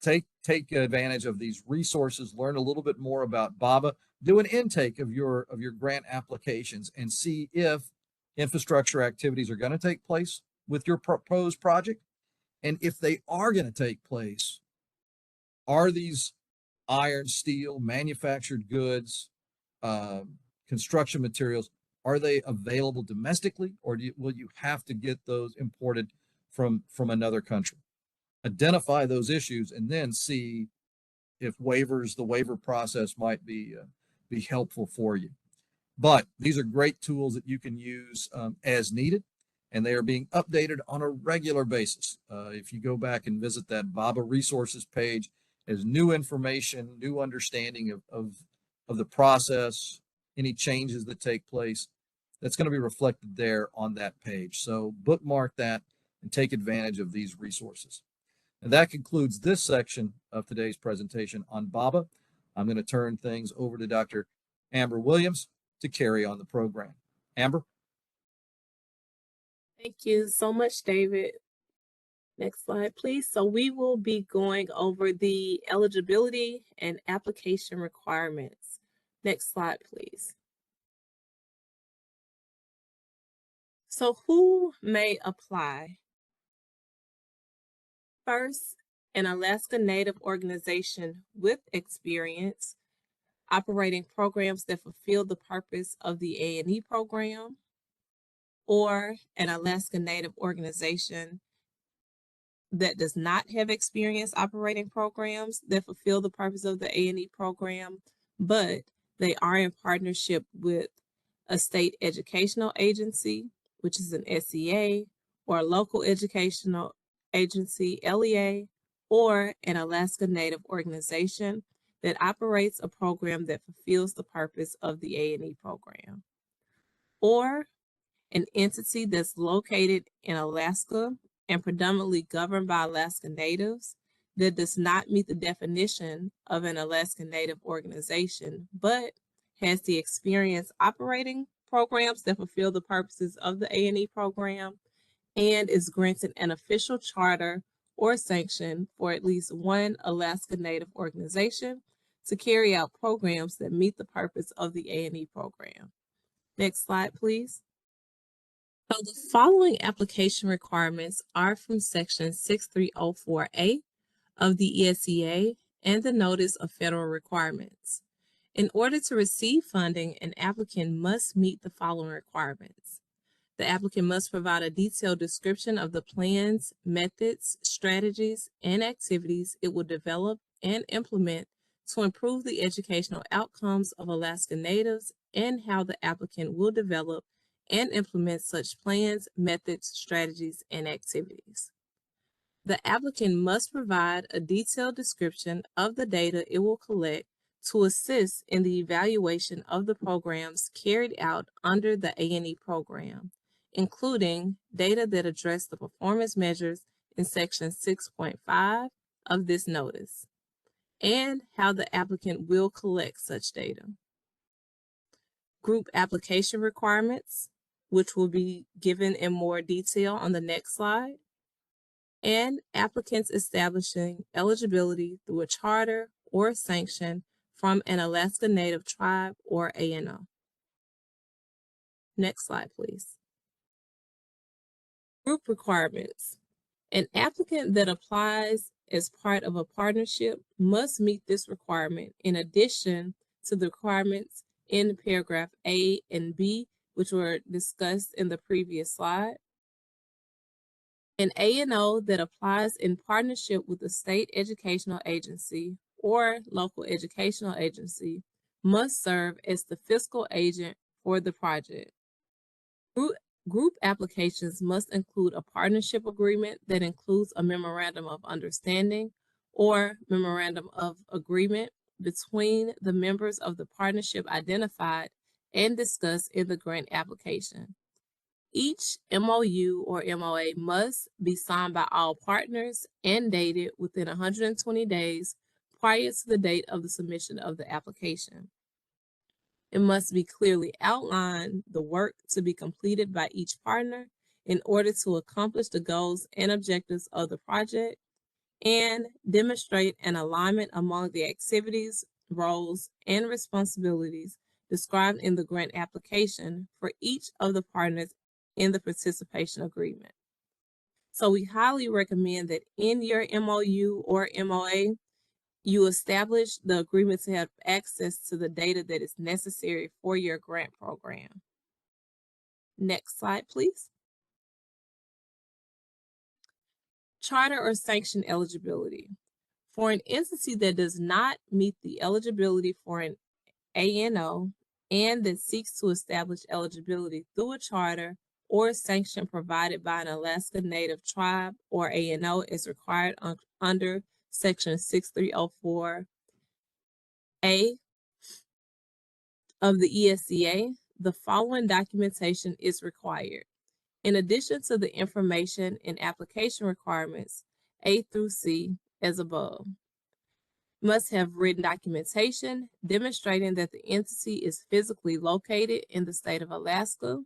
[SPEAKER 2] take advantage of these resources, learn a little bit more about BABA, do an intake of your grant applications, and see if infrastructure activities are going to take place with your proposed project. And if they are going to take place, are these iron, steel, manufactured goods, construction materials, are they available domestically, or will you have to get those imported from another country? Identify those issues and then see if the waiver process might be helpful for you. But these are great tools that you can use as needed, and they are being updated on a regular basis. If you go back and visit that BABA resources page, as new information, new understanding of the process, any changes that take place, that's going to be reflected there on that page. So bookmark that and take advantage of these resources. And that concludes this section of today's presentation on BABA. I'm going to turn things over to Dr. Amber Williams to carry on the program. Amber?
[SPEAKER 3] Thank you so much, David. Next slide, please. So we will be going over the eligibility and application requirements. Next slide, please. So who may apply? First, an Alaska Native organization with experience operating programs that fulfill the purpose of the A&E program, or an Alaska Native organization that does not have experience operating programs that fulfill the purpose of the A&E program, but they are in partnership with a state educational agency, which is an SEA, or a local educational agency, LEA, or an Alaska Native organization that operates a program that fulfills the purpose of the A&E program, or an entity that's located in Alaska and predominantly governed by Alaska Natives that does not meet the definition of an Alaska Native organization, but has the experience operating programs that fulfill the purposes of the A&E program, and is granted an official charter or sanction for at least one Alaska Native organization to carry out programs that meet the purpose of the A&E program. Next slide, please. So the following application requirements are from Section 6304A of the ESEA and the Notice of Federal Requirements. In order to receive funding, an applicant must meet the following requirements. The applicant must provide a detailed description of the plans, methods, strategies, and activities it will develop and implement to improve the educational outcomes of Alaska Natives, and how the applicant will develop and implement such plans, methods, strategies, and activities. The applicant must provide a detailed description of the data it will collect to assist in the evaluation of the programs carried out under the A&E program, including data that address the performance measures in Section 6.5 of this notice, and how the applicant will collect such data. Group application requirements, which will be given in more detail on the next slide. and applicants establishing eligibility through a charter or sanction from an Alaska Native tribe or ANO. Next slide, please. Group requirements. An applicant that applies as part of a partnership must meet this requirement in addition to the requirements in paragraph A and B, which were discussed in the previous slide. An ANO that applies in partnership with a state educational agency or local educational agency must serve as the fiscal agent for the project. Group applications must include a partnership agreement that includes a memorandum of understanding or memorandum of agreement between the members of the partnership identified and discussed in the grant application. Each MOU or MOA must be signed by all partners and dated within 120 days prior to the date of the submission of the application. It must be clearly outlined the work to be completed by each partner in order to accomplish the goals and objectives of the project and demonstrate an alignment among the activities, roles, and responsibilities described in the grant application for each of the partners in the participation agreement. So we highly recommend that in your MOU or MOA, you establish the agreement to have access to the data that is necessary for your grant program. Next slide, please. Charter or sanction eligibility. For an entity that does not meet the eligibility for an ANO and that seeks to establish eligibility through a charter or sanction provided by an Alaska Native tribe or ANO as required under Section 6304A of the ESCA, the following documentation is required. In addition to the information and application requirements A through C as above, must have written documentation demonstrating that the entity is physically located in the state of Alaska,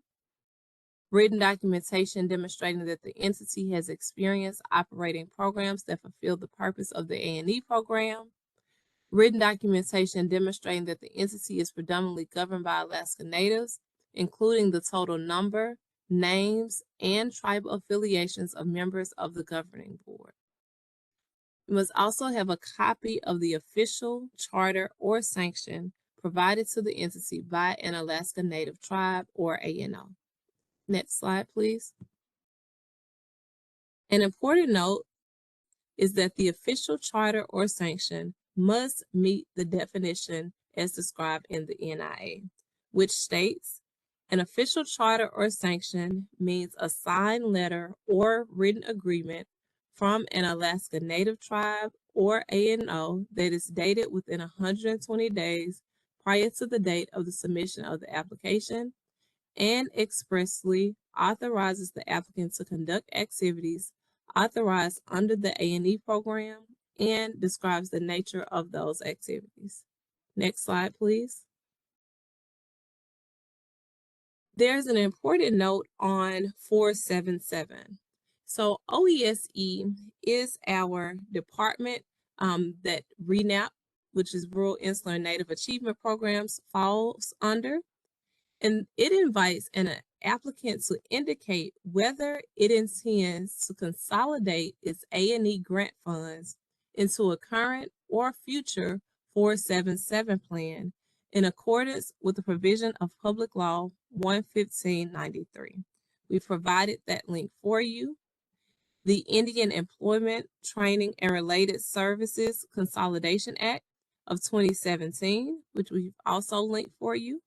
[SPEAKER 3] written documentation demonstrating that the entity has experience operating programs that fulfill the purpose of the A&E program, written documentation demonstrating that the entity is predominantly governed by Alaska Natives, including the total number, names, and tribal affiliations of members of the governing board. You must also have a copy of the official charter or sanction provided to the entity by an Alaska Native tribe or ANO. Next slide, please. An important note is that the official charter or sanction must meet the definition as described in the NIA, which states an official charter or sanction means a signed letter or written agreement from an Alaska Native tribe or ANO that is dated within 120 days prior to the date of the submission of the application and expressly authorizes the applicant to conduct activities authorized under the A&E program and describes the nature of those activities. Next slide, please. There's an important note on 477. So OESE is our department that RENAP, which is Rural Insular Native Achievement Programs, falls under. And it invites an applicant to indicate whether it intends to consolidate its A&E grant funds into a current or future 477 plan in accordance with the provision of Public Law 11593. We provided that link for you. The Indian Employment, Training, and Related Services Consolidation Act of 2017, which we've also linked for you.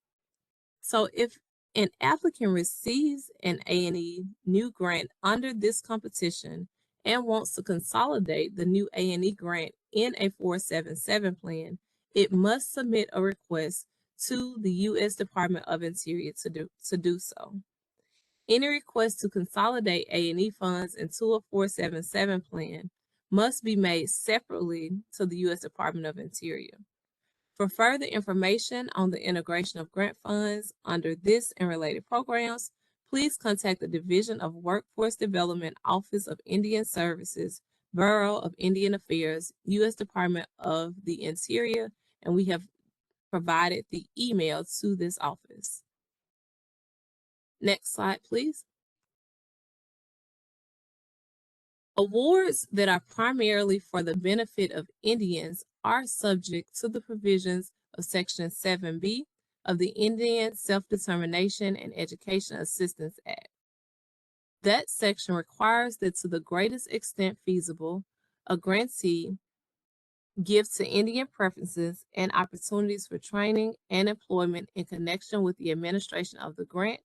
[SPEAKER 3] So if an applicant receives an A&E new grant under this competition and wants to consolidate the new A&E grant in a 477 plan, it must submit a request to the U.S. Department of Interior to do so. Any request to consolidate A&E funds into a 477 plan must be made separately to the U.S. Department of Interior. For further information on the integration of grant funds under this and related programs, please contact the Division of Workforce Development, Office of Indian Services, Bureau of Indian Affairs, U.S. Department of the Interior, and we have provided the email to this office. Next slide, please. Awards that are primarily for the benefit of Indians are subject to the provisions of Section 7B of the Indian Self-Determination and Education Assistance Act. That section requires that to the greatest extent feasible, a grantee give to Indian preferences and opportunities for training and employment in connection with the administration of the grant,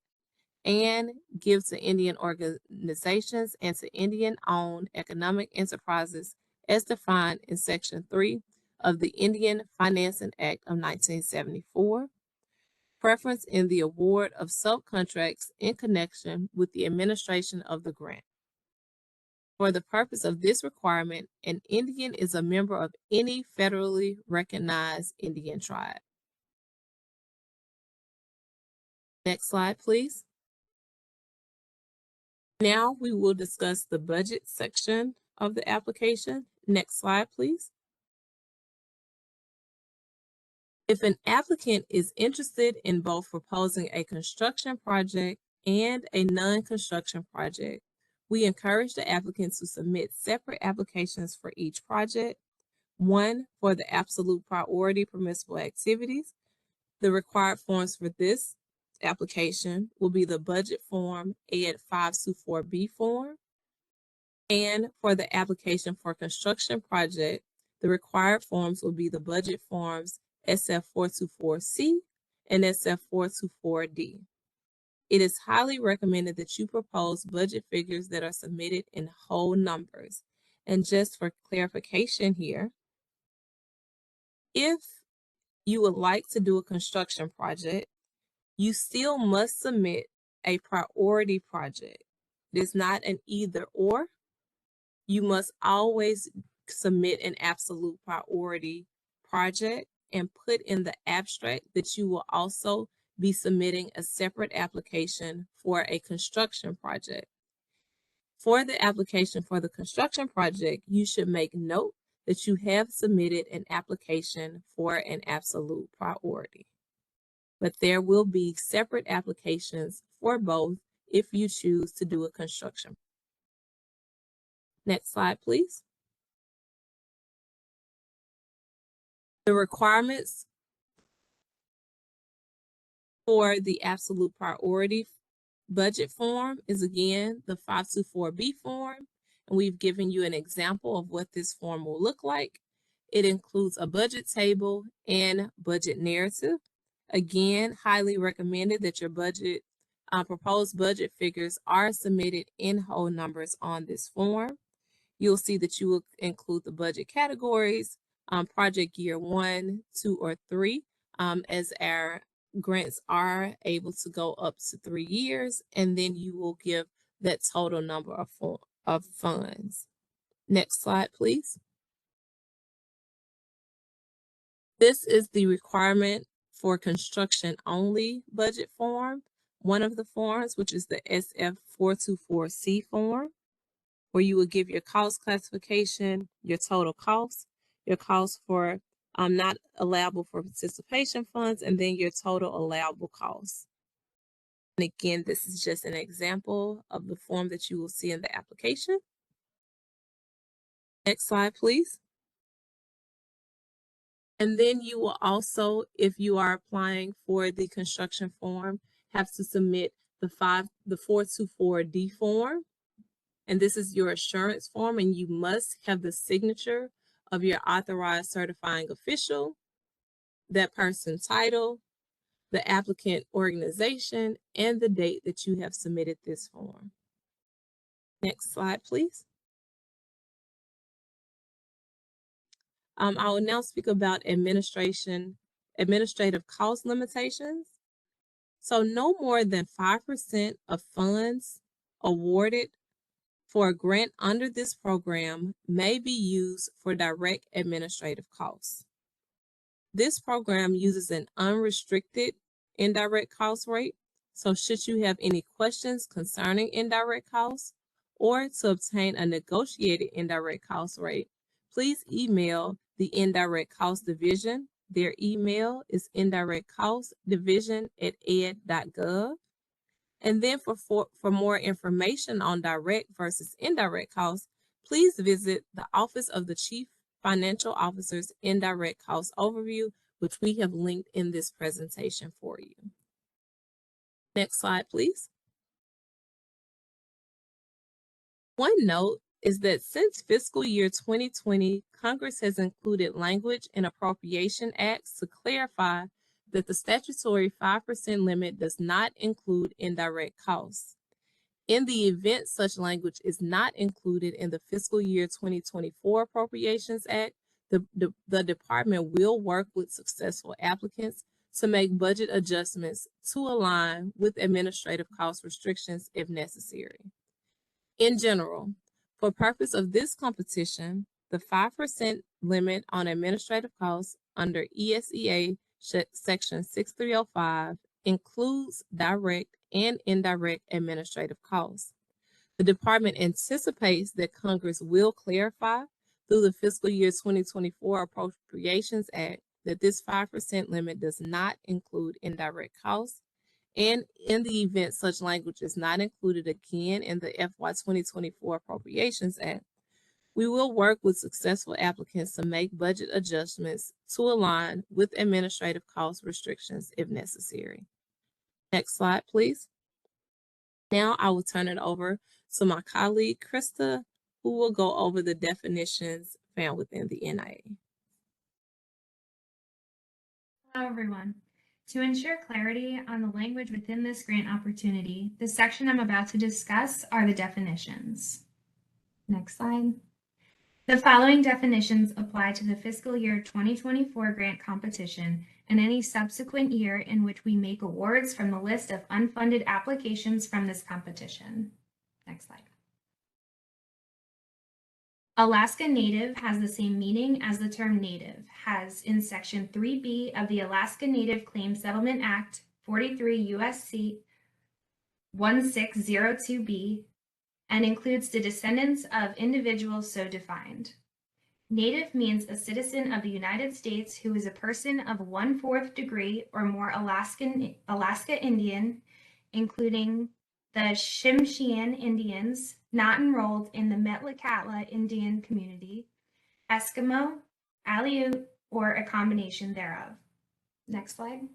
[SPEAKER 3] and give to Indian organizations and to Indian-owned economic enterprises as defined in Section 3 of the Indian Financing Act of 1974, preference in the award of subcontracts in connection with the administration of the grant. For the purpose of this requirement, an Indian is a member of any federally recognized Indian tribe. Next slide, please. Now we will discuss the budget section of the application. Next slide, please. If an applicant is interested in both proposing a construction project and a non-construction project, we encourage the applicant to submit separate applications for each project. One for the absolute priority permissible activities. The required forms for this application will be the budget form Ed 524B form. And for the application for construction project, the required forms will be the budget forms SF 424C and SF 424D. It is highly recommended that you propose budget figures that are submitted in whole numbers. And just for clarification here, if you would like to do a construction project, you still must submit a priority project. It is not an either or. You must always submit an absolute priority project and put in the abstract that you will also be submitting a separate application for a construction project. For the application for the construction project, you should make note that you have submitted an application for an absolute priority. But there will be separate applications for both if you choose to do a construction. Next slide, please. The requirements for the absolute priority budget form is again the 524B form, and we've given you an example of what this form will look like. It includes a budget table and budget narrative. Again, highly recommended that your budget, proposed budget figures are submitted in whole numbers on this form. You'll see that you will include the budget categories, project year 1, 2, or 3, as our grants are able to go up to 3 years, and then you will give that total number of funds. Next slide, please. This is the requirement for construction only budget form, one of the forms, which is the SF 424C form, where you will give your cost classification, your total cost, your cost for not allowable for participation funds, and then your total allowable costs. And again, this is just an example of the form that you will see in the application. Next slide, please. And then you will also, if you are applying for the construction form, have to submit the 424D form. And this is your assurance form, and you must have the signature of your authorized certifying official, that person's title, the applicant organization, and the date that you have submitted this form. Next slide, please. I will now speak about administrative cost limitations. So no more than 5% of funds awarded for a grant under this program may be used for direct administrative costs. This program uses an unrestricted indirect cost rate, So should you have any questions concerning indirect costs or to obtain a negotiated indirect cost rate, please email the Indirect Cost Division. Their email is indirectcostdivision@ed.gov. And then for more information on direct versus indirect costs, please visit the Office of the Chief Financial Officer's Indirect Cost Overview, which we have linked in this presentation for you. Next slide, please. One note is that since fiscal year 2020, Congress has included language in appropriation acts to clarify that the statutory 5% limit does not include indirect costs. In the event such language is not included in the fiscal year 2024 Appropriations Act, the department will work with successful applicants to make budget adjustments to align with administrative cost restrictions if necessary. In general, for purpose of this competition, the 5% limit on administrative costs under ESEA Section 6305 includes direct and indirect administrative costs. The department anticipates that Congress will clarify through the fiscal year 2024 Appropriations Act that this 5% limit does not include indirect costs. And in the event such language is not included again in the FY 2024 Appropriations Act, we will work with successful applicants to make budget adjustments to align with administrative cost restrictions if necessary. Next slide, please. Now I will turn it over to my colleague, Krista, who will go over the definitions found within the NIA.
[SPEAKER 4] Hello, everyone. To ensure clarity on the language within this grant opportunity, the section I'm about to discuss are the definitions. Next slide. The following definitions apply to the fiscal year 2024 grant competition and any subsequent year in which we make awards from the list of unfunded applications from this competition. Next slide. Alaska Native has the same meaning as the term Native has in Section 3B of the Alaska Native Claims Settlement Act 43 U.S.C. 1602B and includes the descendants of individuals so defined. Native means a citizen of the United States who is a person of 1/4 degree or more Alaska Indian, including the Tsimshian Indians not enrolled in the Metlakatla Indian community, Eskimo, Aleut, or a combination thereof. Next slide.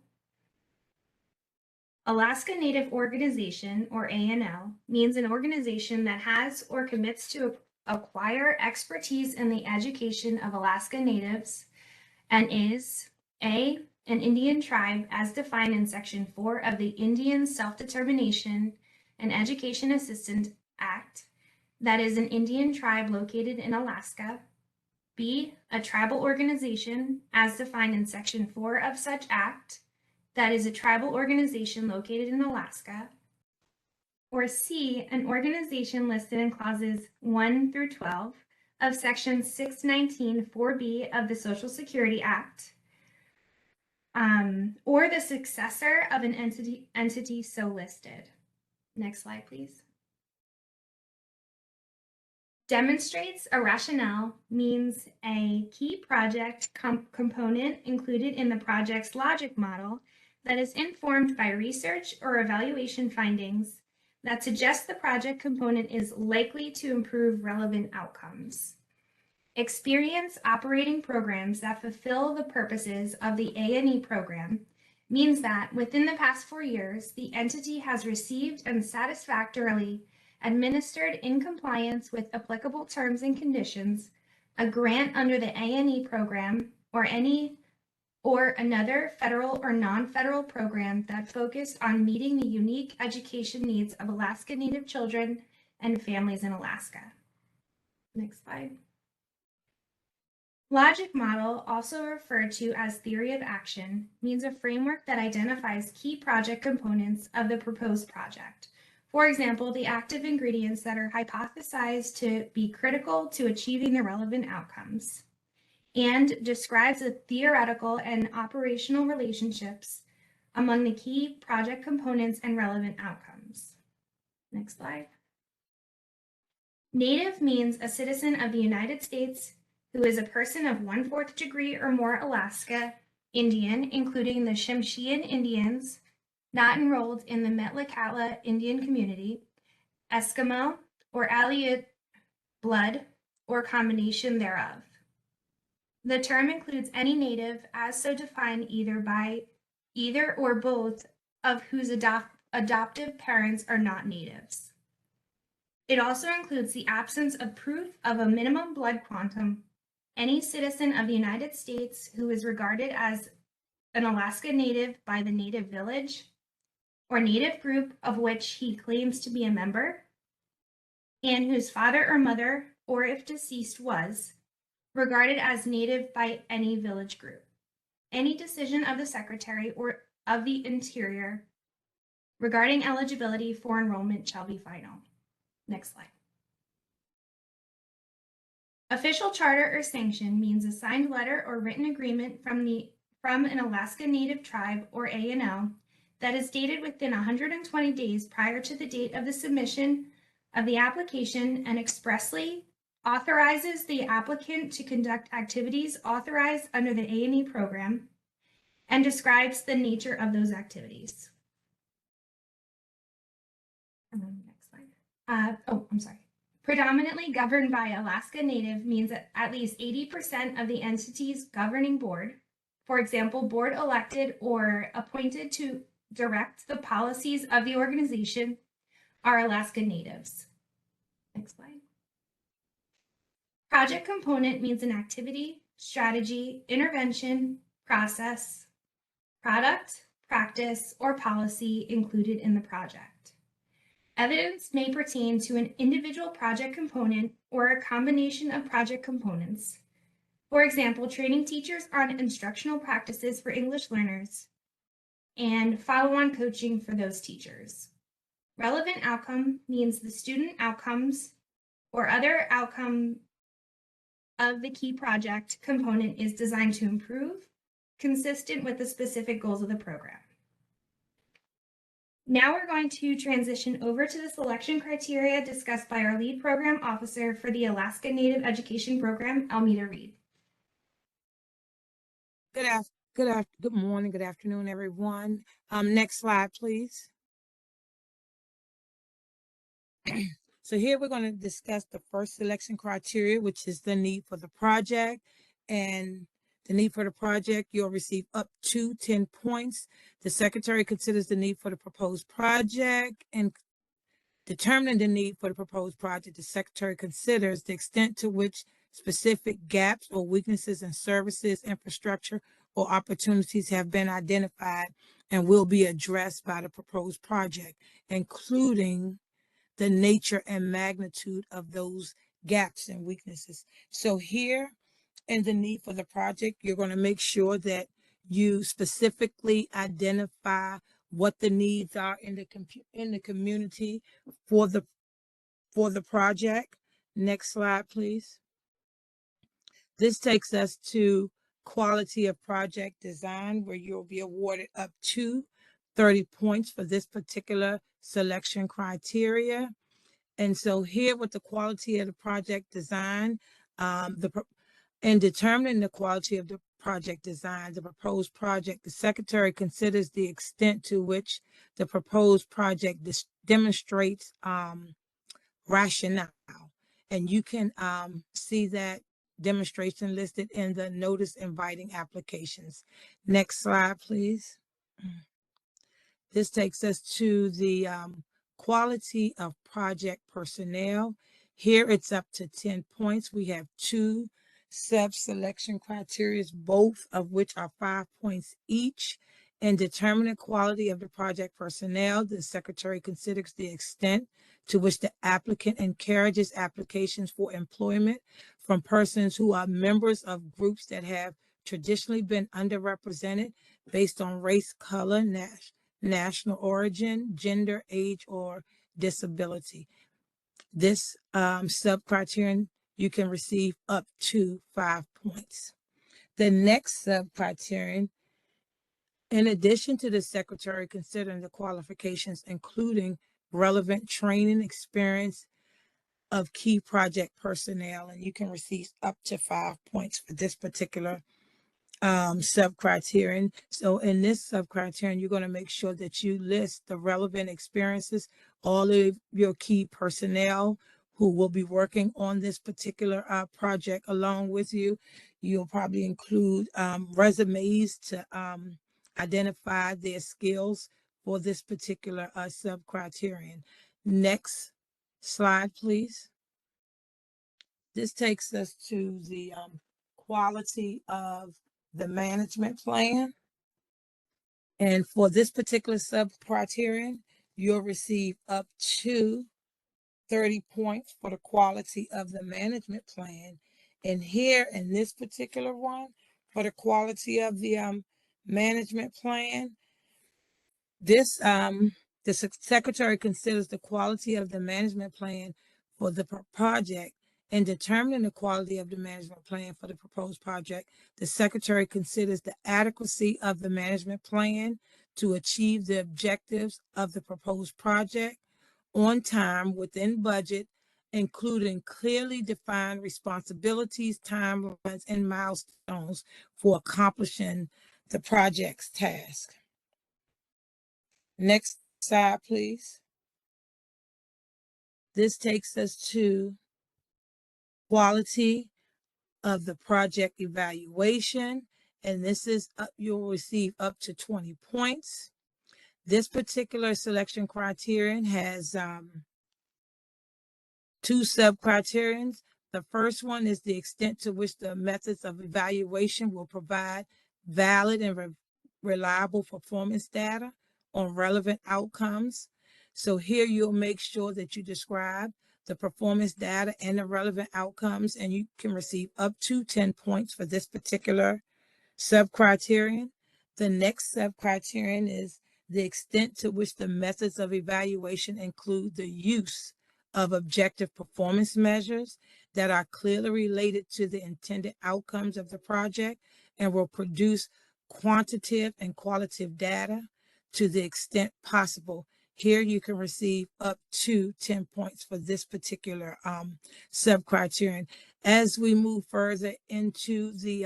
[SPEAKER 4] Alaska Native Organization, or ANL, means an organization that has or commits to acquire expertise in the education of Alaska Natives and is A, an Indian tribe as defined in Section 4 of the Indian Self-Determination and Education Assistance Act, that is an Indian tribe located in Alaska. B, a tribal organization as defined in Section 4 of such act, that is a tribal organization located in Alaska. Or C, an organization listed in clauses 1 through 12 of Section 619 4B of the Social Security Act, or the successor of an entity so listed. Next slide, please. Demonstrates a rationale means a key project component included in the project's logic model that is informed by research or evaluation findings that suggest the project component is likely to improve relevant outcomes. Experience operating programs that fulfill the purposes of the A&E program means that within the past 4 years, the entity has received and satisfactorily administered in compliance with applicable terms and conditions a grant under the A&E program or another federal or non-federal program that focused on meeting the unique education needs of Alaska Native children and families in Alaska. Next slide. Logic model, also referred to as theory of action, means a framework that identifies key project components of the proposed project. For example, the active ingredients that are hypothesized to be critical to achieving the relevant outcomes, and describes the theoretical and operational relationships among the key project components and relevant outcomes. Next slide. Native means a citizen of the United States who is a person of 1/4 degree or more Alaska Indian, including the Tsimshian Indians, not enrolled in the Metlakatla Indian community, Eskimo, or Aleut blood, or combination thereof. The term includes any native as so defined either or both of whose adoptive parents are not natives. It also includes the absence of proof of a minimum blood quantum, any citizen of the United States who is regarded as an Alaska Native by the Native village or Native group of which he claims to be a member, and whose father or mother, or if deceased, was regarded as Native by any village group. Any decision of the Secretary or of the Interior regarding eligibility for enrollment shall be final. Next slide. Official charter or sanction means a signed letter or written agreement from an Alaska Native tribe or ANO that is dated within 120 days prior to the date of the submission of the application and expressly authorizes the applicant to conduct activities authorized under the A&E program and describes the nature of those activities. Next slide. I'm sorry. Predominantly governed by Alaska Native means that at least 80% of the entity's governing board, for example, board elected or appointed to direct the policies of the organization, are Alaska Natives. Next slide. Project component means an activity, strategy, intervention, process, product, practice, or policy included in the project. Evidence may pertain to an individual project component or a combination of project components. For example, training teachers on instructional practices for English learners and follow-on coaching for those teachers. Relevant outcome means the student outcomes or other outcome of the key project component is designed to improve, consistent with the specific goals of the program. Now we're going to transition over to the selection criteria discussed by our lead program officer for the Alaska Native Education Program, Elmita Reed.
[SPEAKER 5] Good morning, good afternoon, everyone. Next slide, please. So here we're going to discuss the first selection criteria, which is the need for the project. And the need for the project, you'll receive up to 10 points. The secretary considers the need for the proposed project and determining the need for the proposed project. The secretary considers the extent to which specific gaps or weaknesses in services, infrastructure, or opportunities have been identified and will be addressed by the proposed project, including the nature and magnitude of those gaps and weaknesses. So here in the need for the project, you're going to make sure that you specifically identify what the needs are in the community for the project. Next slide, please. This takes us to quality of project design, where you'll be awarded up to 30 points for this particular selection criteria. And so here with the quality of the project design, in determining the quality of the project design, the proposed project, the secretary considers the extent to which the proposed project demonstrates rationale. And you can see that demonstration listed in the notice inviting applications. Next slide, please. This takes us to the quality of project personnel. Here it's up to 10 points. We have two sub-selection criteria, both of which are 5 points each. In determining quality of the project personnel, the secretary considers the extent to which the applicant encourages applications for employment from persons who are members of groups that have traditionally been underrepresented based on race, color, national origin, gender, age, or disability. This sub-criterion, you can receive up to 5 points. The next sub-criterion In addition to the secretary considering the qualifications, including relevant training experience of key project personnel, and you can receive up to 5 points for this particular sub-criterion. So in this sub-criterion, you're going to make sure that you list the relevant experiences, all of your key personnel who will be working on this particular project along with you. You'll probably include resumes to identify their skills for this particular sub-criterion. Next slide, please. This takes us to the quality of the management plan. And for this particular sub-criterion, you'll receive up to 30 points for the quality of the management plan. And here in this particular one, for the quality of the management plan, this the secretary considers the quality of the management plan for the project. In determining the quality of the management plan for the proposed project, the secretary considers the adequacy of the management plan to achieve the objectives of the proposed project on time, within budget, including clearly defined responsibilities, timelines, and milestones for accomplishing the project's task. Next slide, please. This takes us to quality of the project evaluation, and this is you'll receive up to 20 points. This particular selection criterion has two sub-criterions. The first one is the extent to which the methods of evaluation will provide valid and reliable performance data on relevant outcomes. So here you'll make sure that you describe the performance data and the relevant outcomes, and you can receive up to 10 points for this particular sub-criterion. The next sub-criterion is the extent to which the methods of evaluation include the use of objective performance measures that are clearly related to the intended outcomes of the project and will produce quantitative and qualitative data to the extent possible. Here you can receive up to 10 points for this particular sub-criterion. As we move further into the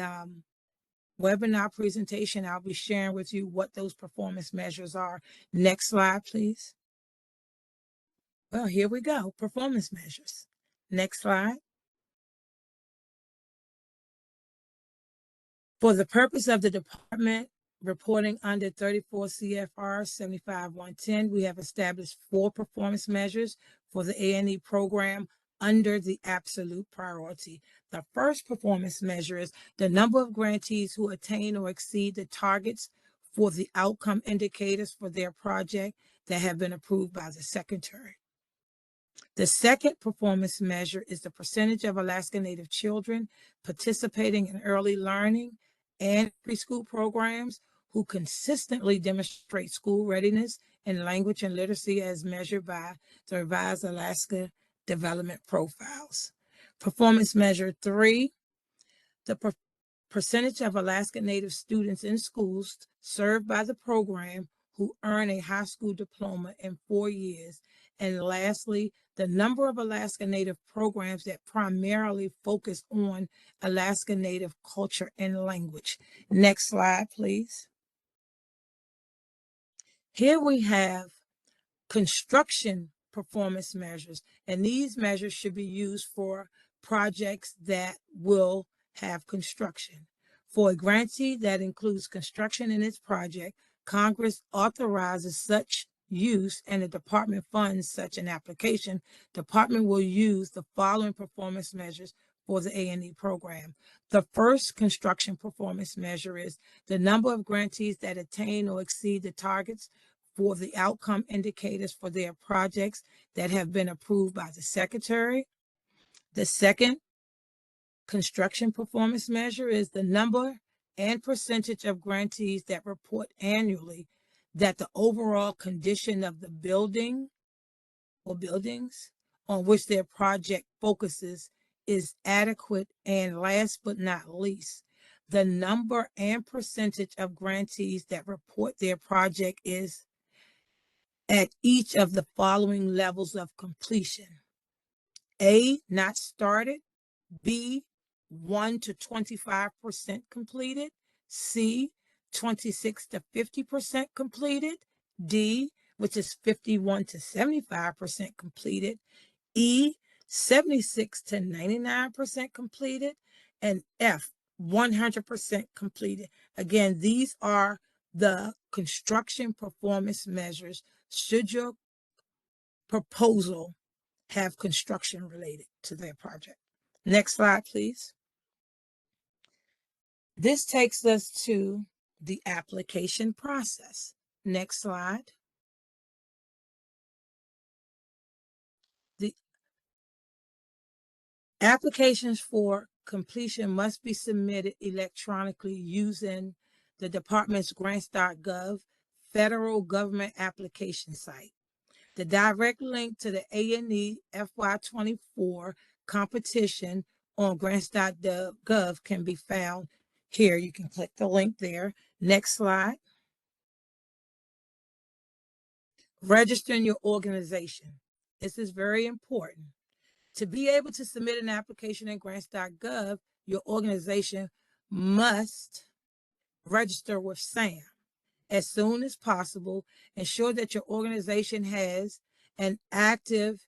[SPEAKER 5] webinar presentation, I'll be sharing with you what those performance measures are. Next slide, please. Well, here we go, performance measures. Next slide. For the purpose of the department reporting under 34 CFR 75-110, we have established 4 performance measures for the A&E program under the absolute priority. The first performance measure is the number of grantees who attain or exceed the targets for the outcome indicators for their project that have been approved by the secretary. The second performance measure is the percentage of Alaska Native children participating in early learning and preschool programs who consistently demonstrate school readiness in language and literacy as measured by the revised Alaska Development Profiles. Performance measure 3, the percentage of Alaska Native students in schools served by the program who earn a high school diploma in 4 years. And lastly, the number of Alaska Native programs that primarily focus on Alaska Native culture and language. Next slide, please. Here we have construction performance measures, and these measures should be used for projects that will have construction. For a grantee that includes construction in its project, Congress authorizes such use and the department funds such an application. Department will use the following performance measures for the A&E program. The first construction performance measure is the number of grantees that attain or exceed the targets for the outcome indicators for their projects that have been approved by the secretary. The second construction performance measure is the number and percentage of grantees that report annually that the overall condition of the building or buildings on which their project focuses is adequate. And last but not least, The number and percentage of grantees that report their project is at each of the following levels of completion. A, not started. B, 1 to 25% completed. C, 26 to 50% completed. D, which is 51 to 75% completed. E, 76 to 99% completed. And F, 100% completed. Again, these are the construction performance measures should your proposal have construction related to their project. Next slide, please. This takes us to the application process. Next slide. The applications for completion must be submitted electronically using the department's grants.gov federal government application site. The direct link to the A&E FY24 competition on grants.gov can be found here. You can click the link there. Next slide. Registering your organization. This is very important. To be able to submit an application in grants.gov, your organization must register with SAM as soon as possible. Ensure that your organization has an active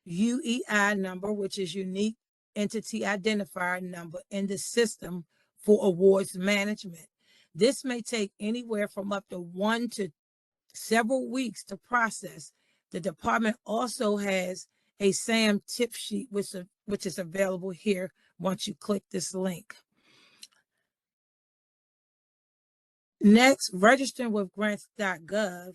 [SPEAKER 5] UEI number, which is unique entity identifier number, in the system for awards management. This may take anywhere from up to 1 to several weeks to process. The department also has a SAM tip sheet, which is available here once you click this link. Next, registering with grants.gov.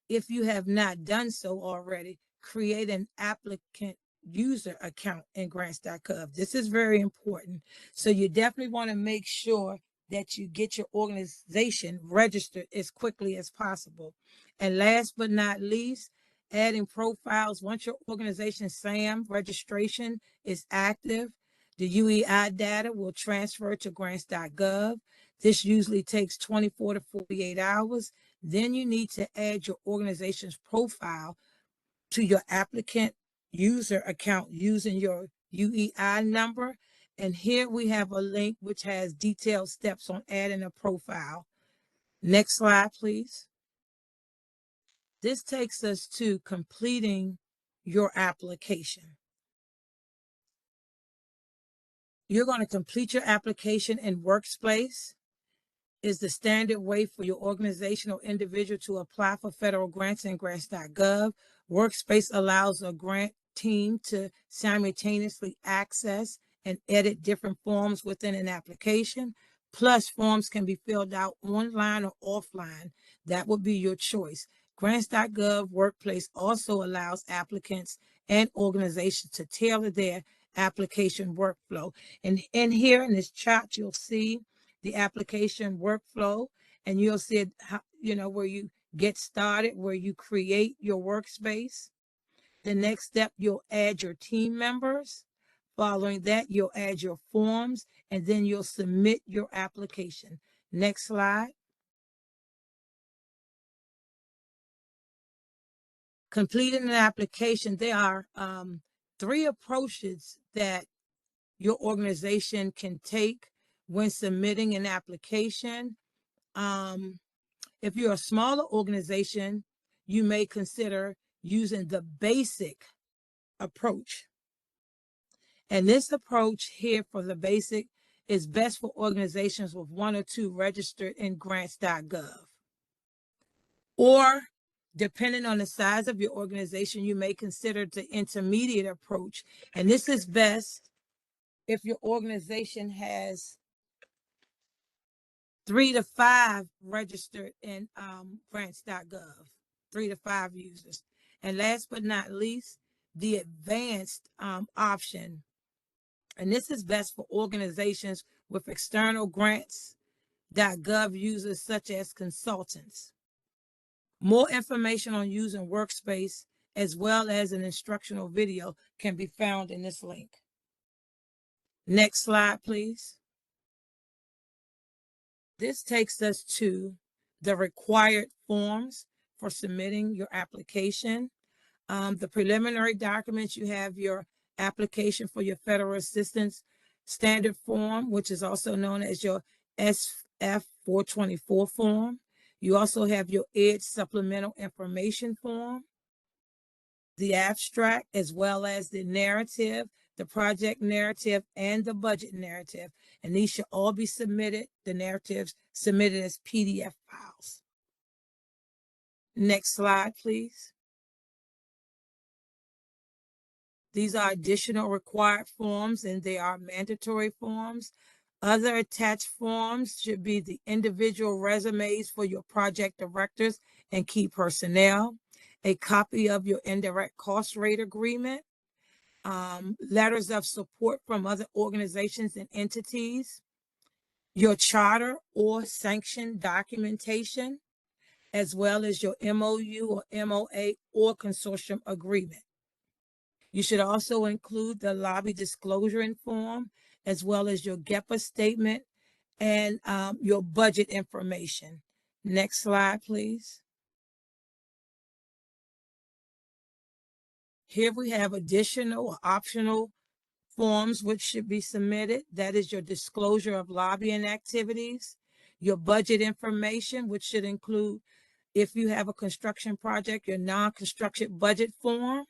[SPEAKER 5] If you have not done so already, create an applicant user account in grants.gov. This is very important. So you definitely want to make sure that you get your organization registered as quickly as possible. And last but not least, adding profiles. Once your organization's SAM registration is active, the UEI data will transfer to grants.gov. This usually takes 24 to 48 hours. Then you need to add your organization's profile to your applicant user account using your UEI number. And here we have a link which has detailed steps on adding a profile. Next slide, please. This takes us to completing your application. You're going to complete your application in Workspace. Is the standard way for your organization or individual to apply for federal grants in grants.gov. Workspace allows a grant team to simultaneously access and edit different forms within an application. Plus, forms can be filled out online or offline. That would be your choice. Grants.gov Workplace also allows applicants and organizations to tailor their application workflow. And here in this chart, you'll see the application workflow, and you'll see how, where you get started, where you create your workspace. The next step, you'll add your team members. Following that, you'll add your forms, and then you'll submit your application. Next slide. Completing an application, there are 3 approaches that your organization can take when submitting an application. If you're a smaller organization, you may consider using the basic approach. And this approach here for the basic is best for organizations with 1 or 2 registered in grants.gov. Or depending on the size of your organization, you may consider the intermediate approach. And this is best if your organization has 3 to 5 registered in grants.gov, 3 to 5 users. And last but not least, the advanced option. And this is best for organizations with external grants.gov users such as consultants. More information on using Workspace as well as an instructional video can be found in this link. Next slide, please. This takes us to the required forms for submitting your application. The preliminary documents, you have your application for your federal assistance standard form, which is also known as your SF 424 form. You also have your ED supplemental information form, the abstract, as well as the narrative, the project narrative, and the budget narrative. And these should all be submitted, the narratives submitted as PDF files. Next slide, please. These are additional required forms, and they are mandatory forms. Other attached forms should be the individual resumes for your project directors and key personnel, a copy of your indirect cost rate agreement, letters of support from other organizations and entities, your charter or sanction documentation, as well as your MOU or MOA or consortium agreement. You should also include the lobby disclosure form, as well as your GEPA statement and your budget information. Next slide, please. Here we have additional or optional forms which should be submitted. That is your disclosure of lobbying activities, your budget information, which should include, if you have a construction project, your non-construction budget form,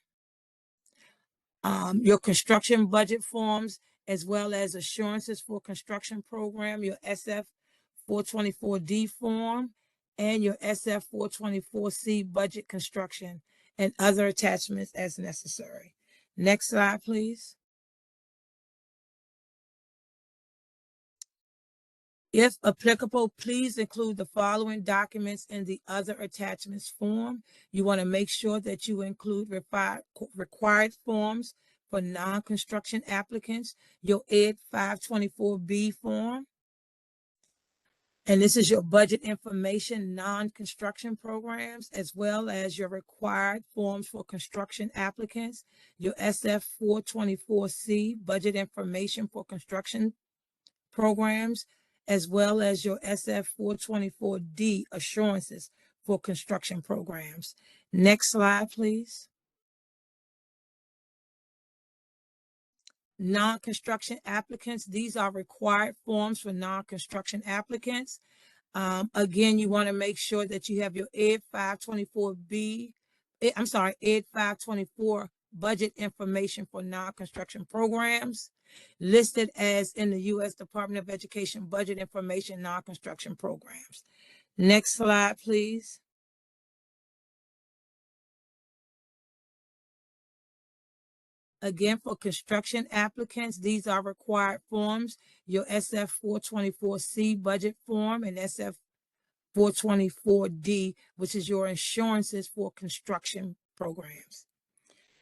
[SPEAKER 5] your construction budget forms, as well as assurances for construction program, your SF 424D form, and your SF 424C budget construction, and other attachments as necessary. Next slide, please. If applicable, please include the following documents in the other attachments form. You want to make sure that you include required forms for non-construction applicants, your ED 524B form, and this is your budget information non-construction programs, as well as your required forms for construction applicants, your SF 424C budget information for construction programs, as well as your SF 424D assurances for construction programs. Next slide, please. Non-construction applicants, these are required forms for non-construction applicants. Again, you want to make sure that you have your ED 524B, ED 524 budget information for non-construction programs listed as in the U.S. Department of Education budget information non-construction programs. Next slide, please. Again, for construction applicants, these are required forms, your SF 424C budget form and SF 424D, which is your insurances for construction programs.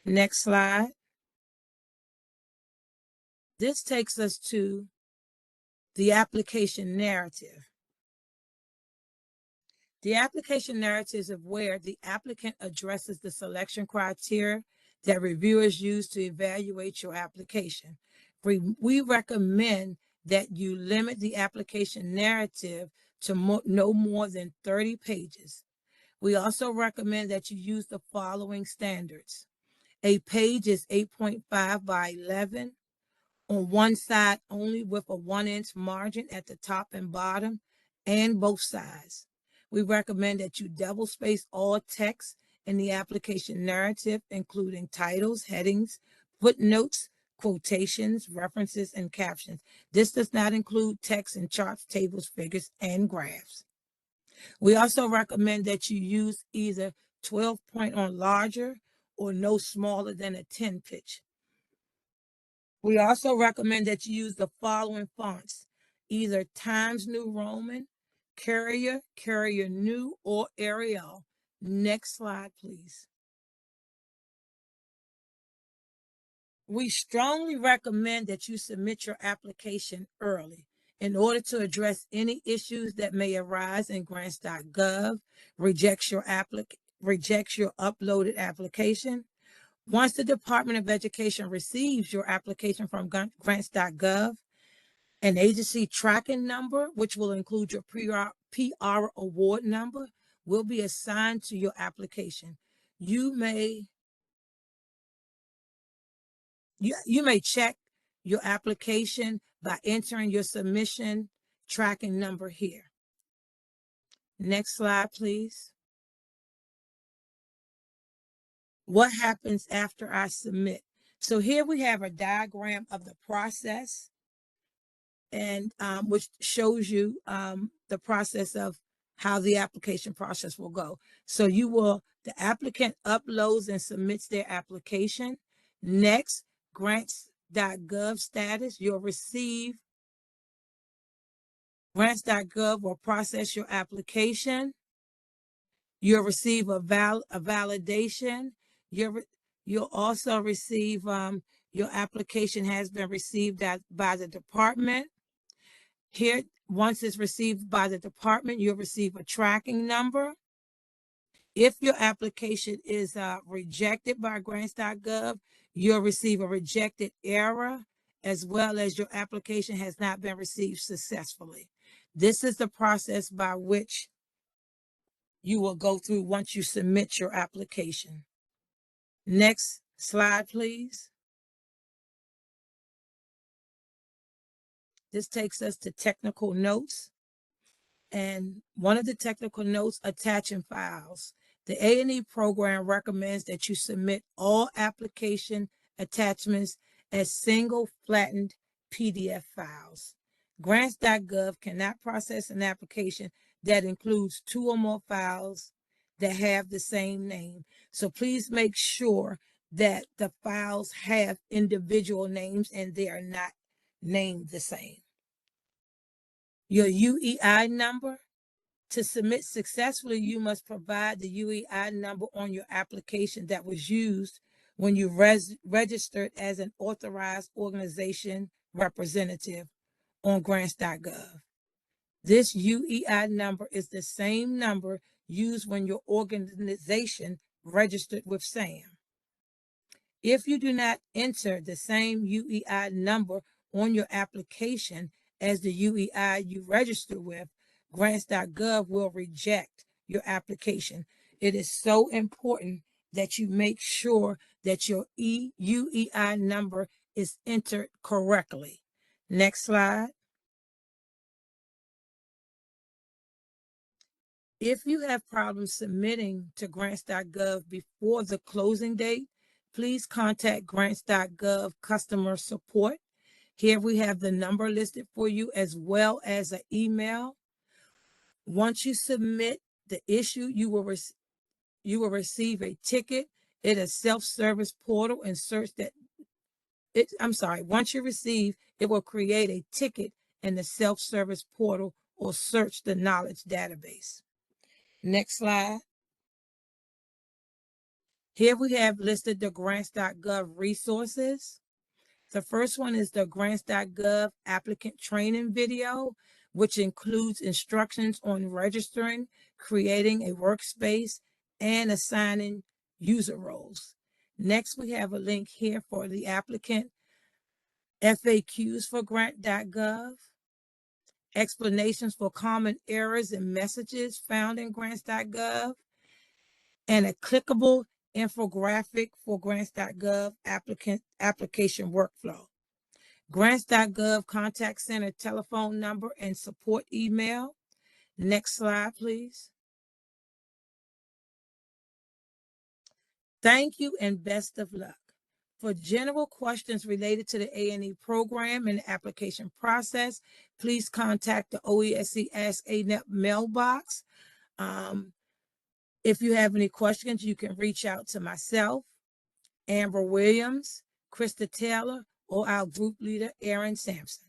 [SPEAKER 5] Next slide. This takes us to the application narrative. The application narrative is where the applicant addresses the selection criteria that reviewers use to evaluate your application. We recommend that you limit the application narrative to no more than 30 pages. We also recommend that you use the following standards. A page is 8.5 by 11 on one side only, with a 1-inch margin at the top and bottom and both sides. We recommend that you double space all text in the application narrative, including titles, headings, footnotes, quotations, references, and captions. This does not include text and charts, tables, figures, and graphs. We also recommend that you use either 12-point or larger or no smaller than a 10 pitch. We also recommend that you use the following fonts, either Times New Roman, Carrier, Carrier New, or Arial. Next slide, please. We strongly recommend that you submit your application early in order to address any issues that may arise in grants.gov, rejects your uploaded application. Once the Department of Education receives your application from grants.gov, An agency tracking number, which will include your PR award number, will be assigned to your application. You may check your application by entering your submission tracking number here. Next slide, please. What happens after I submit? So here we have a diagram of the process, and which shows you the process of how the application process will go. So the applicant uploads and submits their application. Next, grants.gov status, you'll receive grants.gov will process your application. You'll receive a validation. You'll also receive your application has been received by the department. Here, once it's received by the department, you'll receive a tracking number. If your application is rejected by grants.gov, you'll receive a rejected error, as well as your application has not been received successfully. This is the process by which you will go through once you submit your application. Next slide, please. This takes us to technical notes. And one of the technical notes, attaching files. The A&E program recommends that you submit all application attachments as single flattened PDF files. Grants.gov cannot process an application that includes 2 or more files that have the same name. So please make sure that the files have individual names and they are not named the same. Your UEI number. To submit successfully, you must provide the UEI number on your application that was used when you registered as an authorized organization representative on grants.gov. This UEI number is the same number used when your organization registered with SAM. If you do not enter the same UEI number on your application as the UEI you registered with, grants.gov will reject your application. It is so important that you make sure that your UEI number is entered correctly. Next slide. If you have problems submitting to grants.gov before the closing date, please contact grants.gov customer support. Here we have the number listed for you as well as an email. Once you submit the issue, you will receive a ticket in a self-service portal and search that. Once you receive, it will create a ticket in the self-service portal or search the knowledge database. Next slide. Here we have listed the grants.gov resources. The first one is the grants.gov applicant training video, which includes instructions on registering, creating a workspace, and assigning user roles. Next, we have a link here for the applicant FAQs for grant.gov, explanations for common errors and messages found in grants.gov, and a clickable infographic for grants.gov application workflow. Grants.gov contact center telephone number and support email. Next slide, please. Thank you and best of luck. For general questions related to the A&E program and the application process, please contact the OESC Ask ANEP mailbox. If you have any questions, you can reach out to myself, Amber Williams, Krista Taylor, or our group leader, Aaron Sampson.